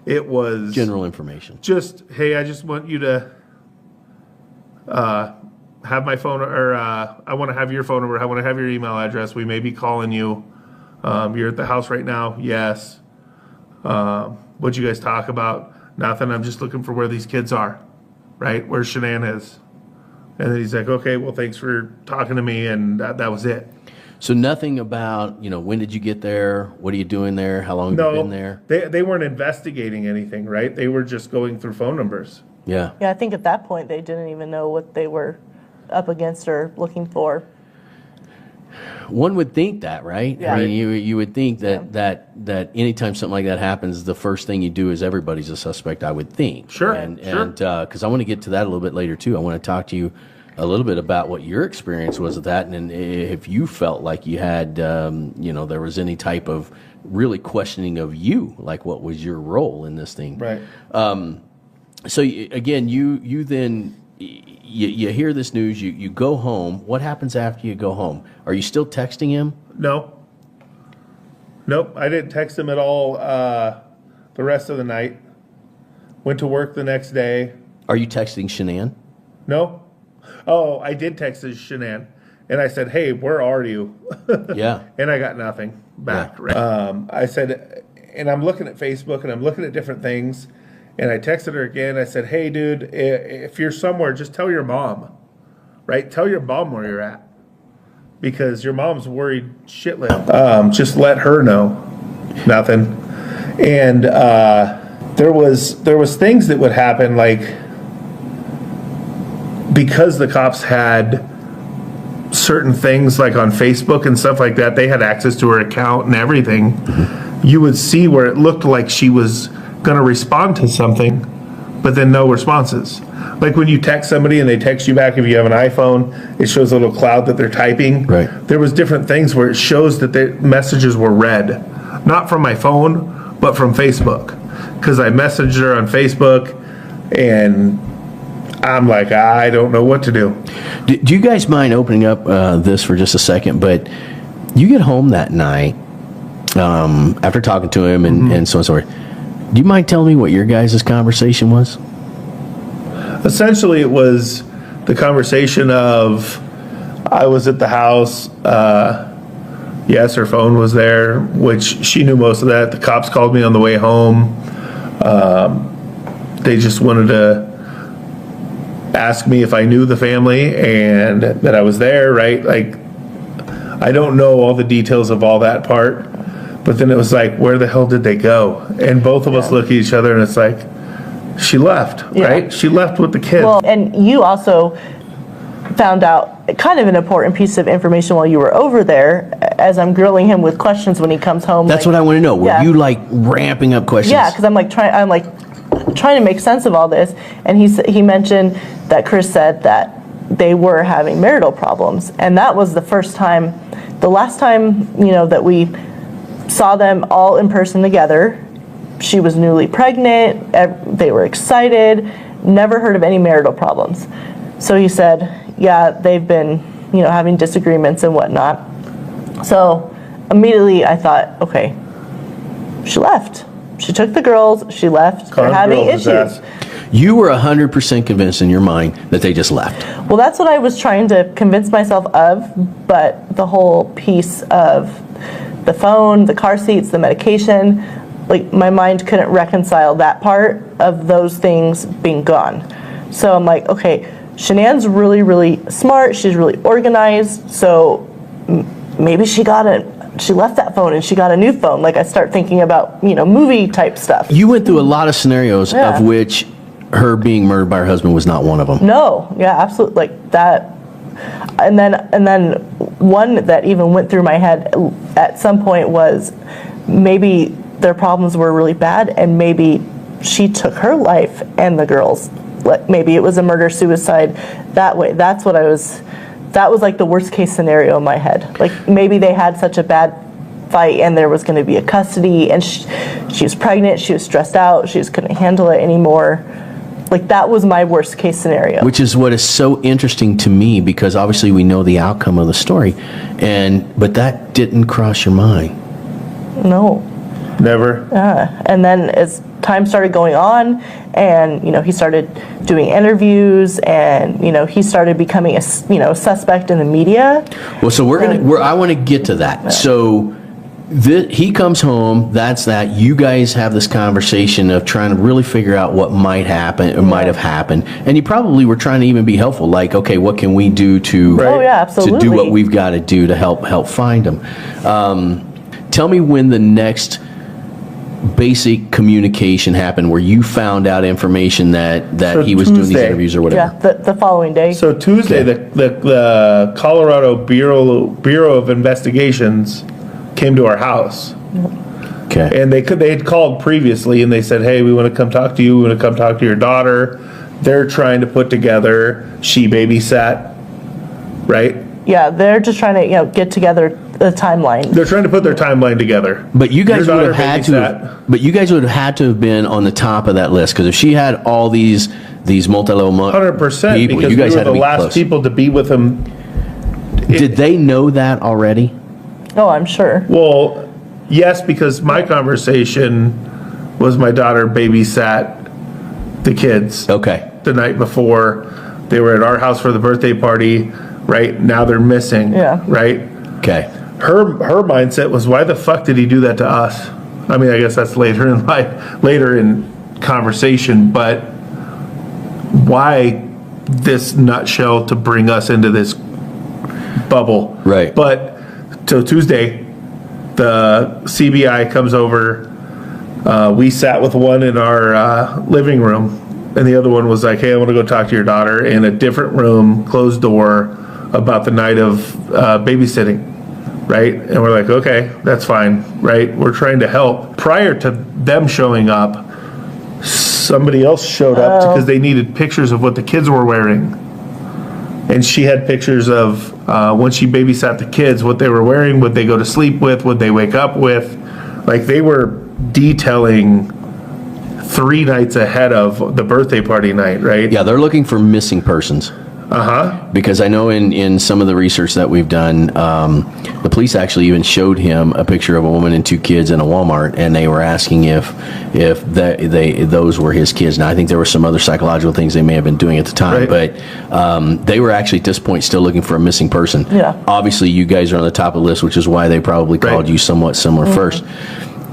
It was General information. just, hey, I just want you to have my phone, or I want to have your phone number. I want to have your email address. We may be calling you. You're at the house right now? Yes. What'd you guys talk about? Nothing. I'm just looking for where these kids are, right? Where Shannan is. And then he's like, okay, well, thanks for talking to me. And that was it. So nothing about, when did you get there? What are you doing there? How long have you been there? They weren't investigating anything, right? They were just going through phone numbers. Yeah. Yeah, I think at that point they didn't even know what they were up against or looking for. One would think that, right? Yeah. I mean, you would think that anytime something like that happens, the first thing you do is everybody's a suspect, I would think. Sure, And sure. because I want to get to that a little bit later too. I want to talk to you a little bit about what your experience was with that, and if you felt like you had, there was any type of really questioning of you, like what was your role in this thing? Right. So again, you then. You hear this news, you go home. What happens after you go home? Are you still texting him? No. Nope, I didn't text him at all the rest of the night. Went to work the next day. Are you texting Shannan? No. Oh, I did text his Shannan. And I said, hey, where are you? Yeah. And I got nothing back. Yeah. Right? I said, and I'm looking at Facebook and I'm looking at different things. And I texted her again. I said, hey, dude, if you're somewhere, just tell your mom, right? Tell your mom where you're at, because your mom's worried shitless. Just let her know. Nothing. And there was things that would happen, like, because the cops had certain things like on Facebook and stuff like that, they had access to her account and everything. You would see where it looked like she was going to respond to something, but then no responses. Like when you text somebody and they text you back, if you have an iPhone, it shows a little cloud that they're typing. Right. There was different things where it shows that the messages were read, not from my phone, but from Facebook. Because I messaged her on Facebook, and I'm like, I don't know what to do. Do you guys mind opening up this for just a second? But you get home that night after talking to him and so on and so forth. Do you mind telling me what your guys' conversation was? Essentially, it was the conversation of, I was at the house. Yes, her phone was there, which she knew most of that. The cops called me on the way home. They just wanted to ask me if I knew the family and that I was there, right? Like, I don't know all the details of all that part. But then it was like, where the hell did they go? And both of us look at each other and it's like, she left, right? She left with the kids. Well, and you also found out kind of an important piece of information while you were over there, as I'm grilling him with questions when he comes home. That's what I want to know. Were you like ramping up questions? Yeah, because I'm like, trying to make sense of all this, and he mentioned that Chris said that they were having marital problems, and that was the last time, that we saw them all in person together. She was newly pregnant, they were excited, never heard of any marital problems. So he said, yeah, they've been, having disagreements and whatnot. So immediately I thought, okay, she left. She took the girls, she left, they're having issues. You were 100% convinced in your mind that they just left. Well, that's what I was trying to convince myself of, but the whole piece of the phone, the car seats, the medication, like my mind couldn't reconcile that part of those things being gone. So I'm like, okay, Shannan's really, really smart, she's really organized, so maybe she left that phone and she got a new phone. Like I start thinking about, movie type stuff. You went through a lot of scenarios of which her being murdered by her husband was not one of them. No, yeah, absolutely, like that. And then one that even went through my head at some point was maybe their problems were really bad, and maybe she took her life and the girls. Maybe it was a murder-suicide that way. That was like the worst case scenario in my head. Like maybe they had such a bad fight and there was going to be a custody, and she was pregnant, she was stressed out, she just couldn't handle it anymore. Like that was my worst case scenario. Which is what is so interesting to me, because obviously we know the outcome of the story, but that didn't cross your mind. No. Never. And then as time started going on, and he started doing interviews, and he started becoming a suspect in the media. Well, so I want to get to that. Yeah. So he comes home. That's that. You guys have this conversation of trying to really figure out what might happen or might have happened, and you probably were trying to even be helpful. Like, okay, what can we do to absolutely, to do what we've got to do to help find them? Tell me when the next basic communication happened where you found out information that he was doing these interviews or whatever. Yeah, the following day. So Tuesday, the Colorado Bureau of Investigations came to our house. Okay. And they had called previously, and they said, hey, we want to come talk to you. We want to come talk to your daughter. They're trying to put together, she babysat, right? Yeah, they're just trying to get together the timeline. They're trying to put their timeline together. But you guys would have had to. But you guys would have had to have been on the top of that list, because if she had all these multi-level 100%, people, because you guys we were had to the be last close. people to be with him. Did they know that already? Oh, I'm sure. Well, yes, because my conversation was my daughter babysat the kids. Okay. The night before. They were at our house for the birthday party. Right now they're missing. Yeah. Right. Okay. Her mindset was, why the fuck did he do that to us? I mean, I guess that's later in life, later in conversation, but why this nutshell to bring us into this bubble? Right. But so Tuesday, the CBI comes over. We sat with one in our living room, and the other one was like, hey, I want to go talk to your daughter in a different room, closed door, about the night of babysitting, right? And we're like, okay, that's fine, right? We're trying to help. Prior to them showing up, somebody else showed up because they needed pictures of what the kids were wearing. And she had pictures of when she babysat the kids, what they were wearing, what they go to sleep with, what they wake up with. Like they were detailing 3 nights ahead of the birthday party night, right? Yeah, they're looking for missing persons. Because I know in some of the research that we've done, the police actually even showed him a picture of a woman and 2 kids in a Walmart, and they were asking if those were his kids. Now, I think there were some other psychological things they may have been doing at the time, right. But they were actually at this point still looking for a missing person. Yeah. Obviously, you guys are on the top of the list, which is why they probably called you somewhat similar first.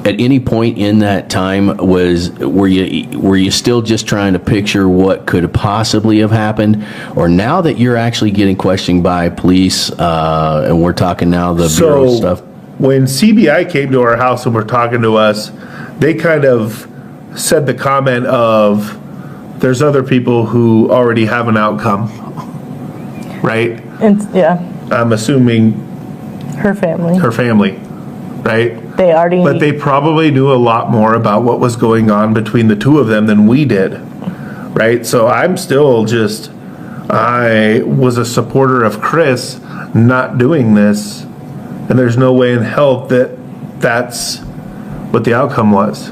At any point in that time, were you still just trying to picture what could possibly have happened, or now that you're actually getting questioned by police, and we're talking now the bureau stuff? When CBI came to our house and were talking to us, they kind of said the comment of, "There's other people who already have an outcome," right? And yeah, I'm assuming her family. right? They already. But they probably knew a lot more about what was going on between the two of them than we did, right? So I was a supporter of Chris not doing this, and there's no way in hell that's what the outcome was.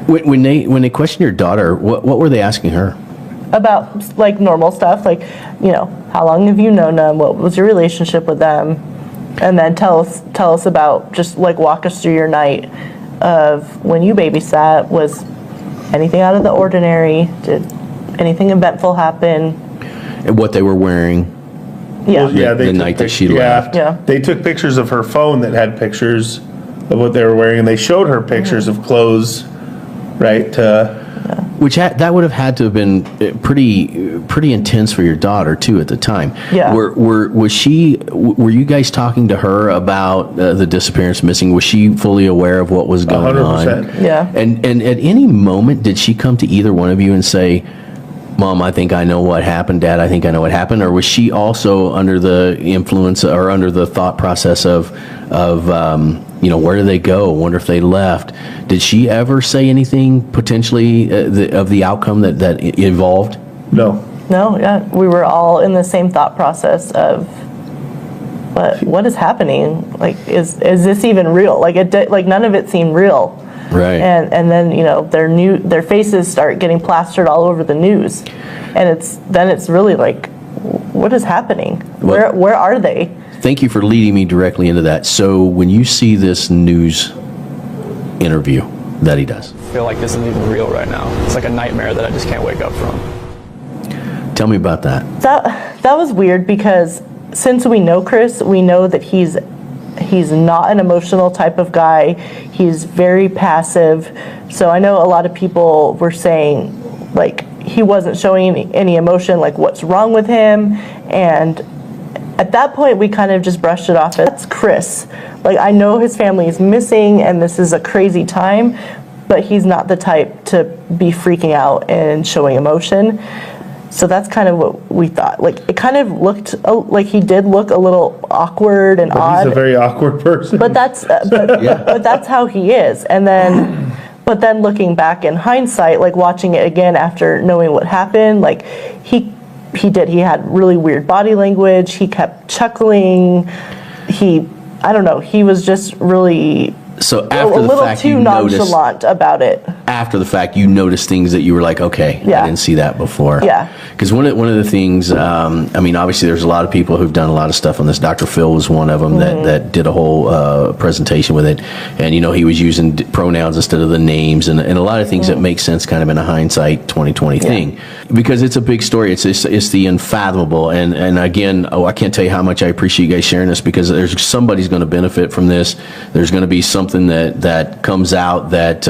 When they questioned your daughter, what were they asking her? About like normal stuff, like, you know, how long have you known them? What was your relationship with them? And then tell us about, just like walk us through your night of when you babysat. Was anything out of the ordinary? Did anything eventful happen? And what they were wearing? Yeah. Well, yeah, The night that she left. Yeah. They took pictures of her phone that had pictures of what they were wearing, and they showed her pictures of clothes, right? Which that would have had to have been pretty intense for your daughter too at the time. Yeah. Were you guys talking to her about the disappearance, missing? Was she fully aware of what was going 100%. on? Yeah. And at any moment did she come to either one of you and say, "Mom, I think I know what happened. Dad, I think I know what happened"? Or was she also under the influence or under the thought process of where do they go? Wonder if they left. Did she ever say anything potentially of the outcome that evolved? No. No, yeah, we were all in the same thought process of what is happening? Like, is this even real? Like none of it seemed real. Right. And then, you know, their faces start getting plastered all over the news, and it's really like, what is happening? Where are they? Thank you for leading me directly into that. So when you see this news interview that he does, I feel like this isn't even real right now. It's like a nightmare that I just can't wake up from. tell me about that. That was weird, because since we know Chris, we know that he's not an emotional type of guy. He's very passive. So I know a lot of people were saying, like, he wasn't showing any emotion, like what's wrong with him. And at that point, we kind of just brushed it off. That's Chris. Like, I know his family is missing and this is a crazy time, but he's not the type to be freaking out and showing emotion. So that's kind of what we thought. Like, it kind of looked like he did look a little awkward and odd. He's a very awkward person. But that's but that's how he is. And then, but then looking back in hindsight, like watching it again after knowing what happened, like he had really weird body language. He kept chuckling. I don't know. He was just really So after a the little fact, too you noticed, nonchalant about it. after the fact, you noticed things that you were like, okay, Yeah. I didn't see that before. Yeah. Because one of the things, I mean, obviously there's a lot of people who've done a lot of stuff on this. Dr. Phil was one of them that did a whole presentation with it. And, you know, he was using pronouns instead of the names and a lot of things that make sense kind of in a hindsight 2020 thing. Because it's a big story. It's the unfathomable. And again, I can't tell you how much I appreciate you guys sharing this, because somebody's going to benefit from this. There's going to be something that comes out that,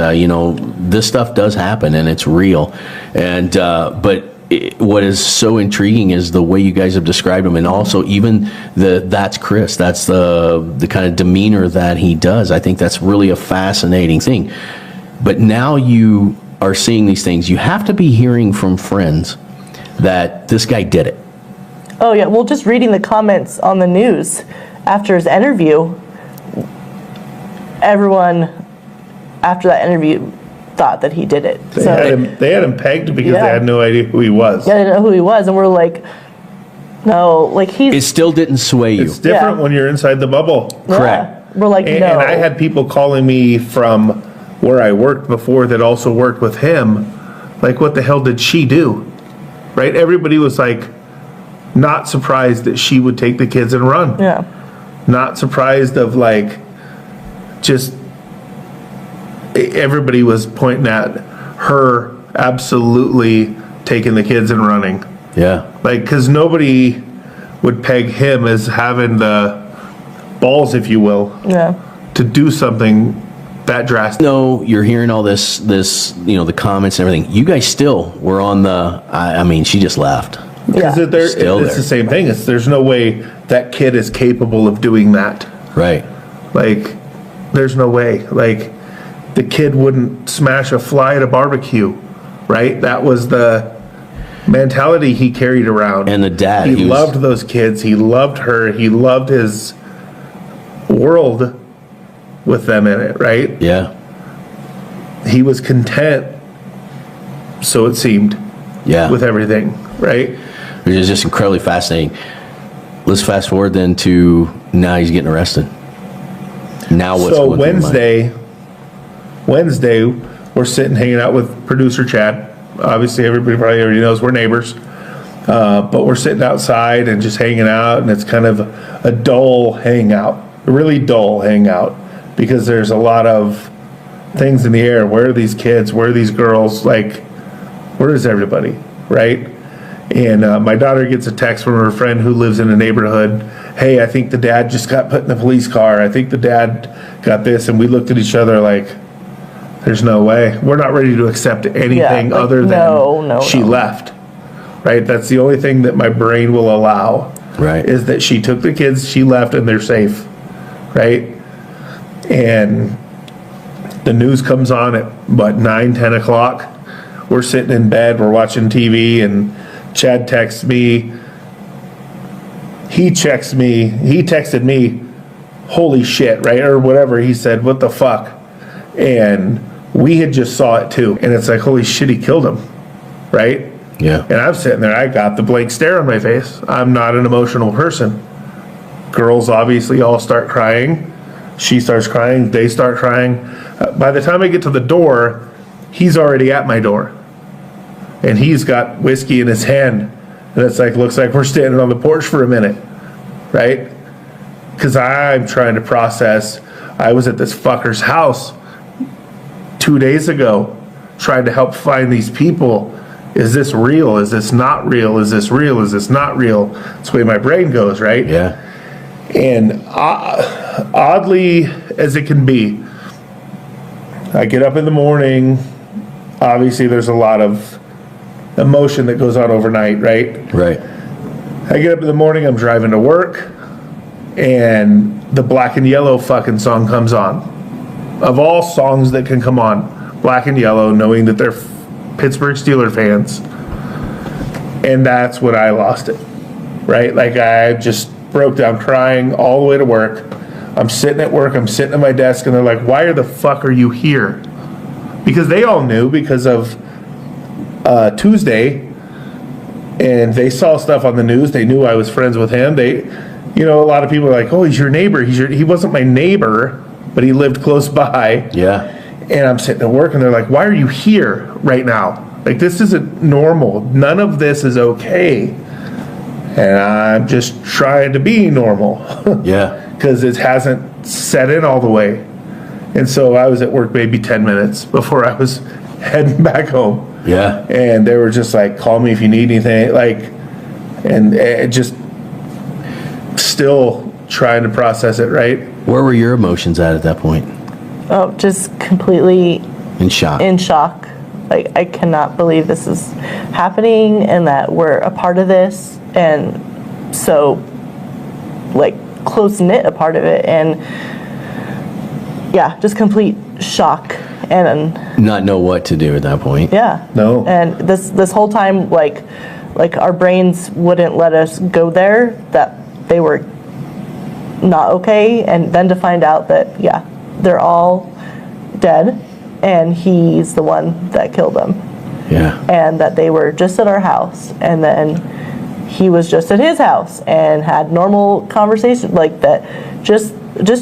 this stuff does happen and it's real. And, what is so intriguing is the way you guys have described him, and also even that's Chris. That's the kind of demeanor that he does. I think that's really a fascinating thing. But now you are seeing these things. You have to be hearing from friends that this guy did it. Oh yeah, well, just reading the comments on the news after his interview, everyone after that interview thought that he did it. They had him pegged because Yeah. they had no idea who he was. Yeah, I didn't know who he was, and we're like, no, like It still didn't sway you. It's different Yeah. when you're inside the bubble. Correct. We're like, And, no. and I had people calling me from where I worked before that also worked with him. Like, what the hell did she do? Right? Everybody was like, not surprised that she would take the kids and run. Yeah. Not surprised of, like, just everybody was pointing at her absolutely taking the kids and running. Yeah. Like, because nobody would peg him as having the balls, if you will, Yeah. to do something that drastic. No, you're hearing all this, the comments and everything. You guys still were on the, I mean, she just left. Because Yeah. it's Still there. the same thing. There's no way that kid is capable of doing that. Right. Like, there's no way. Like, the kid wouldn't smash a fly at a barbecue, right? That was the mentality he carried around. And the dad, he he was- loved those kids. He loved her. He loved his world. with them in it, right? Yeah. He was content, so it seemed, Yeah. with everything, right? Which is just incredibly fascinating. Let's fast forward then to now he's getting arrested. Now what's So going through your mind? Wednesday, we're sitting hanging out with producer Chad. Obviously, everybody probably already knows we're neighbors. But we're sitting outside and just hanging out, and it's kind of a dull hangout, a really dull hangout, because there's a lot of things in the air. Where are these kids? Where are these girls? Like, where is everybody, right? And my daughter gets a text from her friend who lives in a neighborhood. Hey, I think the dad just got put in the police car. I think the dad got this. And we looked at each other like, there's no way. We're not ready to accept anything like, other than no, she left, right? That's the only thing that my brain will allow, Right. is that she took the kids, she left, and they're safe, right? And the news comes on at, what, 9, 10 o'clock? We're sitting in bed, we're watching TV, and Chad texts me. He texted me, holy shit, right? Or whatever. He said, what the fuck? And we had just saw it too. And it's like, holy shit, he killed him, right? Yeah. And I'm sitting there, I got the blank stare on my face. I'm not an emotional person. Girls obviously all start crying. She starts crying, they start crying. By the time I get to the door, he's already at my door. And he's got whiskey in his hand. And it's like, looks like we're standing on the porch for a minute, right? Because I'm trying to process, I was at this fucker's house 2 days ago, trying to help find these people. Is this real? Is this not real? Is this real? Is this not real? That's the way my brain goes, right? Yeah. And oddly as it can be, I get up in the morning. Obviously, there's a lot of emotion that goes on overnight, right? Right. I get up in the morning, I'm driving to work, and the Black and Yellow fucking song comes on. Of all songs that can come on, Black and Yellow, knowing that they're Pittsburgh Steelers fans. And that's when I lost it, right? Like, I just broke down crying all the way to work. I'm sitting at work, I'm sitting at my desk, and they're like, why the fuck are you here? Because they all knew because of Tuesday, and they saw stuff on the news. They knew I was friends with him. They, you know, a lot of people are like, oh, he's your neighbor. He wasn't my neighbor, but he lived close by. Yeah. And I'm sitting at work, and they're like, why are you here right now? Like, this isn't normal. None of this is okay. And I'm just trying to be normal. Yeah. Because it hasn't set in all the way. And so I was at work maybe 10 minutes before I was heading back home. Yeah. And they were just like, call me if you need anything. Like, and it just still trying to process it, right? Where were your emotions at that point? Oh, just completely In shock. in shock. Like, I cannot believe this is happening and that we're a part of this, and so, like, close-knit a part of it. And yeah, just complete shock. And Not know what to do at that point. yeah. No. And this whole time, like our brains wouldn't let us go there, that they were not okay. And then to find out that, yeah, they're all dead and he's the one that killed them. Yeah. And that they were just at our house, and then he was just at his house and had normal conversation like that. Just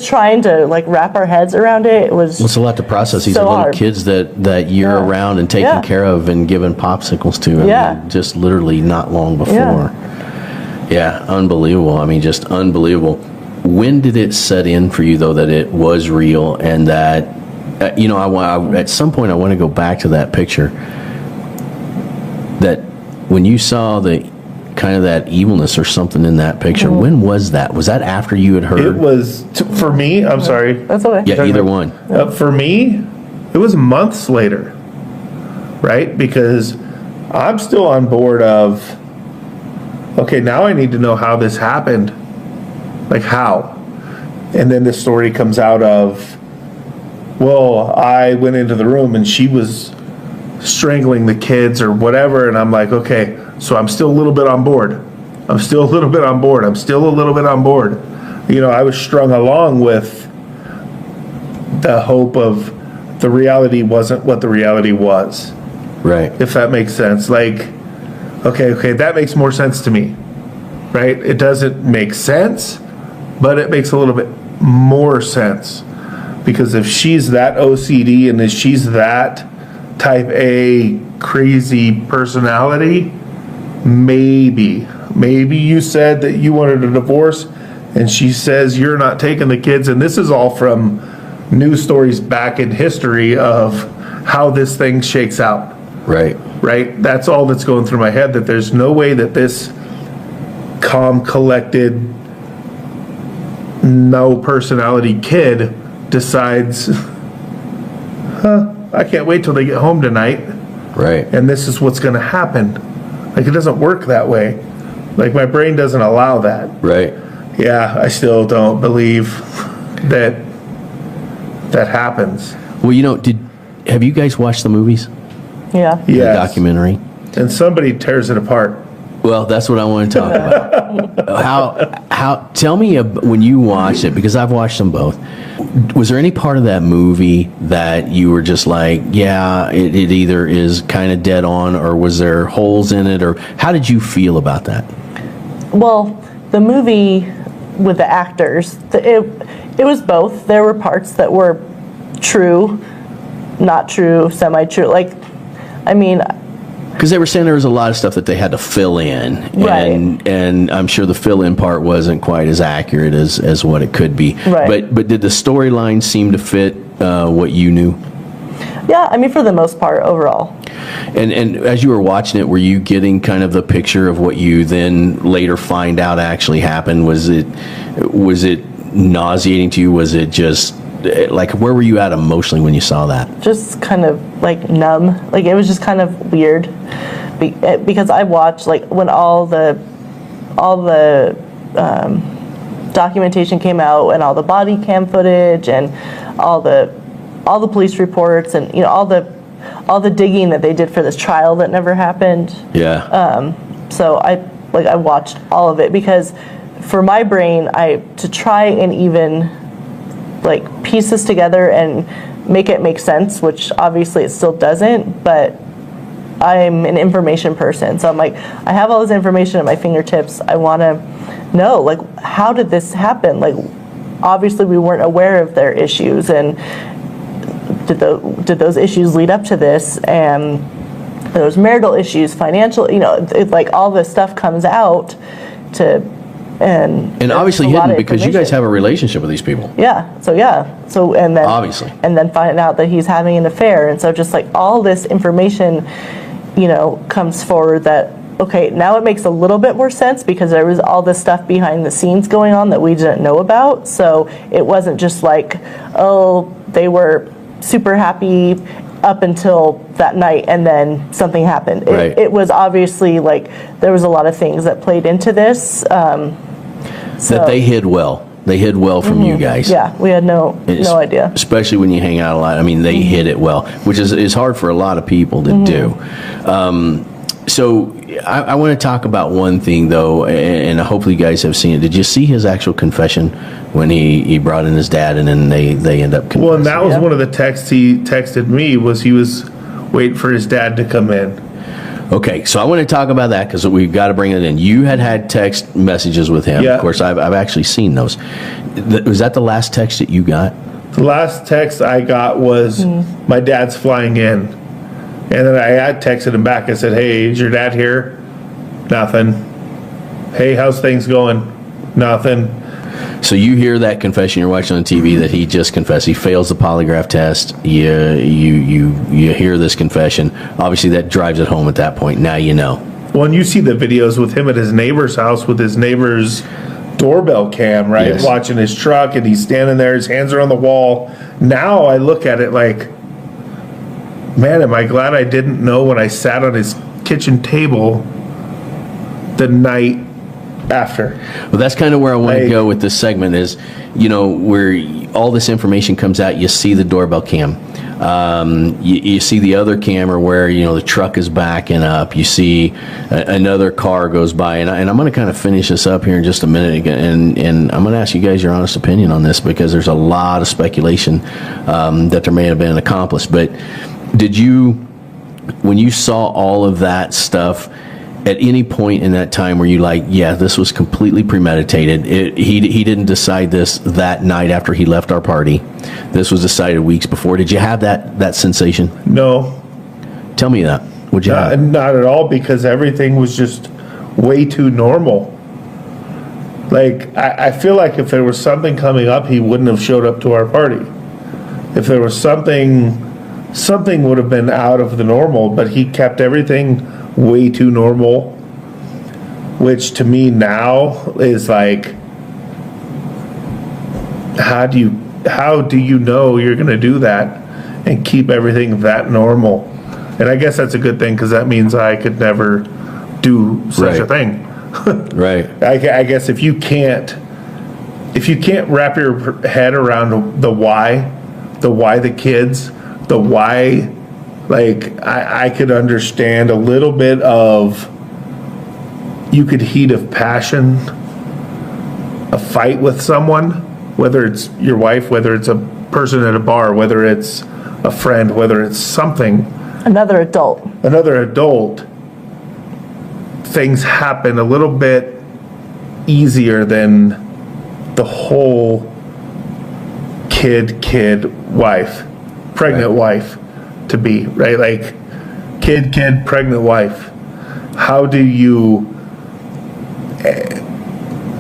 trying to, like, wrap our heads around it was. Well, it's a lot to process. These so are little hard. kids that you're Yeah. around and taking Yeah. care of and giving popsicles to. I Yeah. mean, just literally not long before. Yeah, unbelievable. I mean, just unbelievable. When did it set in for you, though, that it was real and that, at some point I want to go back to that picture, that when you saw the kind of that evilness or something in that picture, when was that? Was that after you had heard? It was, for me, I'm sorry. That's okay. Yeah, either one. For me, it was months later, right? Because I'm still on board of, okay, now I need to know how this happened. Like, how? And then the story comes out of, well, I went into the room and she was strangling the kids or whatever, and I'm like, okay, so I'm still a little bit on board. I'm still a little bit on board. I was strung along with the hope of the reality wasn't what the reality was. Right. If that makes sense. Like, okay, that makes more sense to me, right? It doesn't make sense, but it makes a little bit more sense. Because if she's that OCD and if she's that type A crazy personality, maybe you said that you wanted a divorce and she says you're not taking the kids, and this is all from news stories back in history of how this thing shakes out. Right. Right? That's all that's going through my head, that there's no way that this calm, collected, no personality kid decides, I can't wait till they get home tonight, Right. and this is what's going to happen. Like, it doesn't work that way. Like, my brain doesn't allow that. Right. Yeah, I still don't believe that happens. Well, have you guys watched the movies? Yeah. The Yes. documentary? And somebody tears it apart. Well, that's what I want to talk about. How? Tell me when you watched it, because I've watched them both. Was there any part of that movie that you were just like, yeah, it either is kind of dead on, or was there holes in it, or how did you feel about that? Well, the movie with the actors, it was both. There were parts that were true, not true, semi-true. Like, I mean, Because they were saying there was a lot of stuff that they had to fill in, Right. and I'm sure the fill-in part wasn't quite as accurate as what it could be. Right. But did the storyline seem to fit what you knew? yeah, I mean, for the most part, overall. And as you were watching it, were you getting kind of the picture of what you then later find out actually happened? Was it nauseating to you? Was it just like, where were you at emotionally when you saw that? Just kind of like numb. Like, it was just kind of weird because I watched, like, when all the documentation came out and all the body cam footage and all the police reports and, you know, all the digging that they did for this trial that never happened. Yeah. So I watched all of it because for my brain, to try and even like piece this together and make it make sense, which obviously it still doesn't, but I'm an information person. So I'm like, I have all this information at my fingertips. I want to know, like, how did this happen? Like, obviously we weren't aware of their issues, and did those issues lead up to this? And those marital issues, financial, you know, like all this stuff comes out to, and obviously a lot hidden of because you guys information. have a relationship with these people. So and then Obviously. and then find out that he's having an affair, and so just like all this information, you know, comes forward that, okay, now it makes a little bit more sense because there was all this stuff behind the scenes going on that we didn't know about. So it wasn't just like, oh, they were super happy up until that night and then something happened. Right. It was obviously like there was a lot of things that played into this. That they hid well. They hid well from you guys. Yeah, we had no idea. Especially when you hang out a lot. I mean, they hid it well, which is hard for a lot of people to do. So I want to talk about one thing, though, and hopefully you guys have seen it. Did you see his actual confession when he brought in his dad and then they end up confessing? Well, and that was one of the texts he texted me, was he was waiting for his dad to come in. Okay, so I want to talk about that because we've got to bring it in. You had text messages with him. Yeah. Of course, I've actually seen those. Was that the last text that you got? The last text I got was, my dad's flying in. And then I had texted him back. I said, hey, is your dad here? Nothing. Hey, how's things going? Nothing. So you hear that confession, you're watching on TV that he just confessed. He fails the polygraph test. You hear this confession. Obviously, that drives it home at that point. Now you know. Well, and you see the videos with him at his neighbor's house with his neighbor's doorbell cam, right? Yes. Watching his truck, and he's standing there, his hands are on the wall. Now I look at it like, man, am I glad I didn't know when I sat on his kitchen table the night after. Well, that's kind of where I want to go with this segment is, you know, where all this information comes out, you see the doorbell cam. You see the other camera where, the truck is backing up. You see another car goes by. And I'm going to kind of finish this up here in just a minute again. And I'm going to ask you guys your honest opinion on this, because there's a lot of speculation that there may have been accomplished. But when you saw all of that stuff, at any point in that time were you like, yeah, this was completely premeditated? He didn't decide this that night after he left our party. This was decided weeks before. Did you have that sensation? No. Tell me that. Would you have? Not at all, because everything was just way too normal. Like, I feel like if there was something coming up, he wouldn't have showed up to our party. If there was something would have been out of the normal, but he kept everything way too normal, which to me now is like, how do you know you're going to do that and keep everything that normal? And I guess that's a good thing, because that means I could never do such a thing. Right. I guess if you can't wrap your head around the why the kids, the why, like, I could understand a little bit of, you could heat of passion, a fight with someone, whether it's your wife, whether it's a person at a bar, whether it's a friend, whether it's something. Another adult. Things happen a little bit easier than the whole pregnant wife to be, right? Like, kid, pregnant wife. How do you,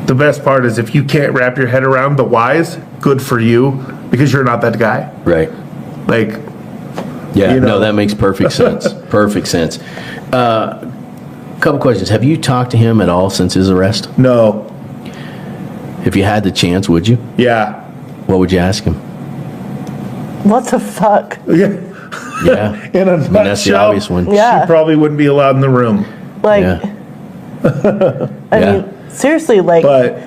the best part is, if you can't wrap your head around the whys, good for you, because you're not that guy. Right. Like, yeah, no, that makes perfect sense. Perfect sense. Couple questions. Have you talked to him at all since his arrest? No. If you had the chance, would you? Yeah. What would you ask him? What the fuck? Yeah. Yeah. In a nutshell, that's the obvious one. Yeah. She probably wouldn't be allowed in the room. Like, Yeah. I mean, seriously, like, But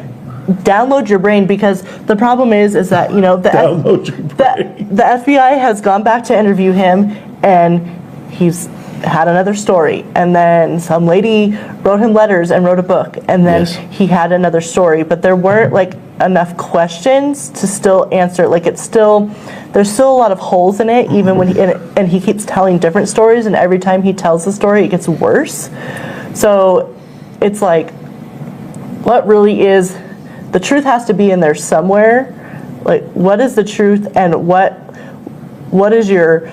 download your brain, because the problem is that, download your brain. the FBI has gone back to interview him, and he's had another story, and then some lady wrote him letters and wrote a book, and then Yes. he had another story, but there weren't like enough questions to still answer. Like, there's still a lot of holes in it, even when he keeps telling different stories, and every time he tells the story it gets worse. So it's like, what really is the truth? Has to be in there somewhere. Like, what is the truth, and what is your,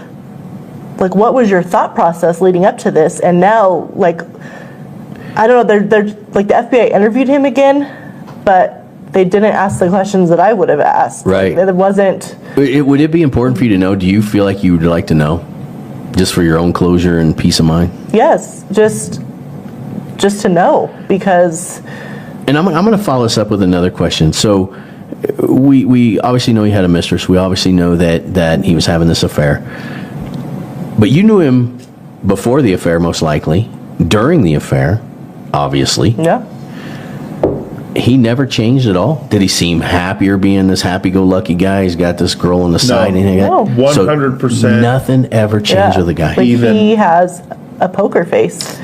like, what was your thought process leading up to this? And now, like, I don't know, they're like, the FBI interviewed him again, but they didn't ask the questions that I would have asked. Right. Like, it wasn't. Would it be important for you to know? Do you feel like you would like to know, just for your own closure and peace of mind? Yes, just to know, because. And I'm going to follow this up with another question. So we obviously know he had a mistress. We obviously know that he was having this affair. But you knew him before the affair, most likely. During the affair, obviously. Yeah. He never changed at all? Did he seem happier being this happy-go-lucky guy? He's got this girl on the side. Anything like that? No. 100%. So nothing ever changed with the guy. Like, he has a poker face.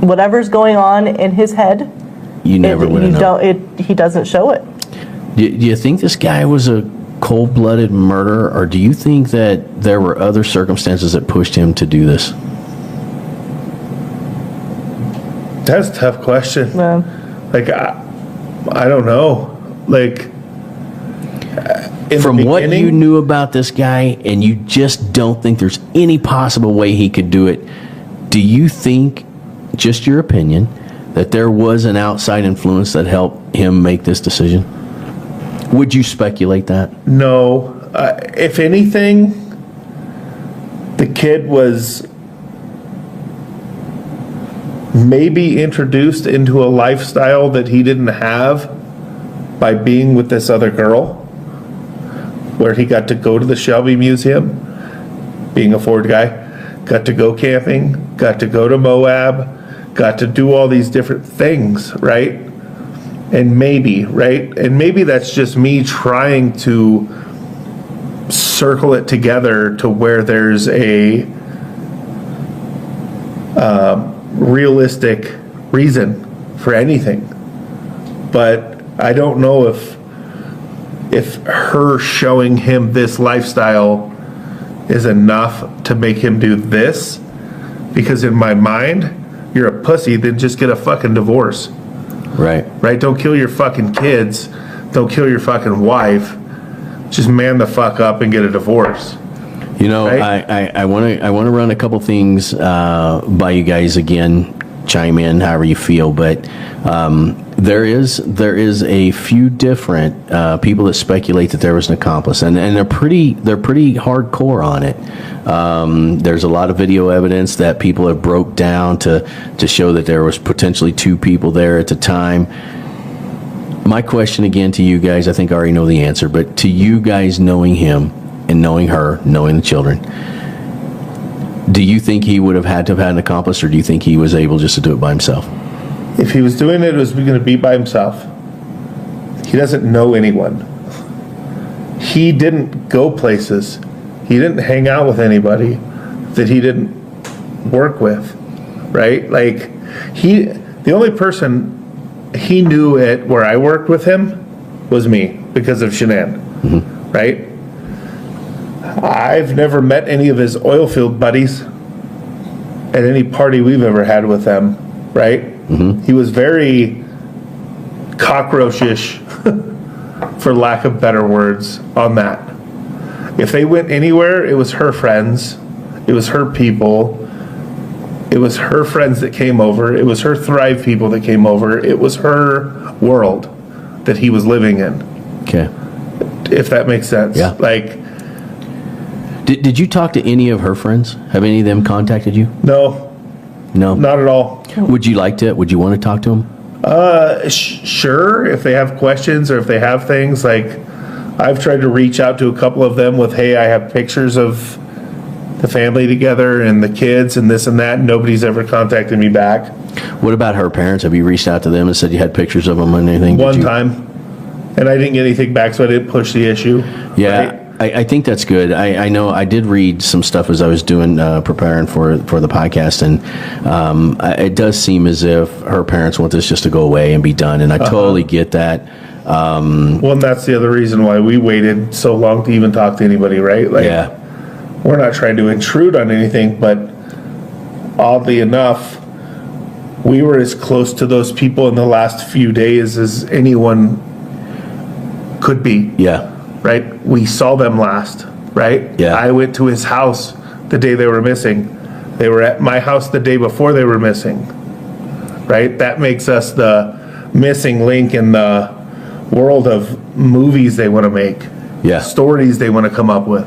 Whatever's going on in his head, You never would have known. He doesn't show it. Do you think this guy was a cold-blooded murderer, or do you think that there were other circumstances that pushed him to do this? That's a tough question. Like, I don't know. Like, From what you knew about this guy, and you just don't think there's any possible way he could do it, do you think, just your opinion, that there was an outside influence that helped him make this decision? Would you speculate that? No. If anything, the kid was maybe introduced into a lifestyle that he didn't have by being with this other girl, where he got to go to the Shelby Museum, being a Ford guy, got to go camping, got to go to Moab, got to do all these different things, right? And maybe that's just me trying to circle it together to where there's a realistic reason for anything. But I don't know if her showing him this lifestyle is enough to make him do this, because in my mind, you're a pussy, then just get a fucking divorce. Right. Right? Don't kill your fucking kids. Don't kill your fucking wife. Just man the fuck up and get a divorce. You know, Right? I want to run a couple things by you guys again. Chime in however you feel, but there is a few different people that speculate that there was an accomplice, and they're pretty hardcore on it. There's a lot of video evidence that people have broke down to show that there was potentially two people there at the time. My question again to you guys, I think I already know the answer, but to you guys knowing him and knowing her, knowing the children, do you think he would have had to have had an accomplice, or do you think he was able just to do it by himself? If he was doing it, it was going to be by himself. He doesn't know anyone. He didn't go places. He didn't hang out with anybody that he didn't work with, right? Like, the only person he knew at where I worked with him was me, because of Shannan, right? I've never met any of his oil field buddies at any party we've ever had with them, right? He was very cockroachish, for lack of better words, on that. If they went anywhere, it was her friends, it was her people, it was her friends that came over, it was her Thrive people that came over, it was her world that he was living in. Okay. If that makes sense. Yeah. Like, Did you talk to any of her friends? Have any of them contacted you? no, No. not at all. Would you like to? Would you want to talk to them? Sure, if they have questions or if they have things, like, I've tried to reach out to a couple of them with, hey, I have pictures of the family together and the kids and this and that. Nobody's ever contacted me back. What about her parents? Have you reached out to them and said you had pictures of them and anything? One time, and I didn't get anything back, so I didn't push the issue. Yeah. Right? I think that's good. I know I did read some stuff as I was doing preparing for the podcast, and it does seem as if her parents want this just to go away and be done, and I totally get that. Well, and that's the other reason why we waited so long to even talk to anybody, right? Like, Yeah. we're not trying to intrude on anything, but oddly enough, we were as close to those people in the last few days as anyone could be. Yeah. Right? We saw them last, right? Yeah. I went to his house the day they were missing. They were at my house the day before they were missing, right? That makes us the missing link in the world of movies they want to make, Yeah. stories they want to come up with,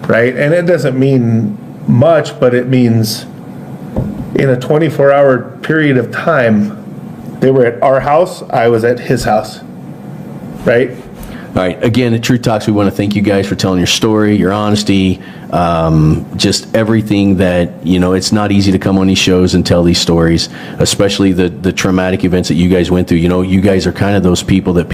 right? And it doesn't mean much, but it means in a 24-hour period of time, they were at our house, I was at his house, right? All right. Again, at Truth Talks, we want to thank you guys for telling your story, your honesty, just everything that, it's not easy to come on these shows and tell these stories, especially the traumatic events that you guys went through. You guys are kind of those people that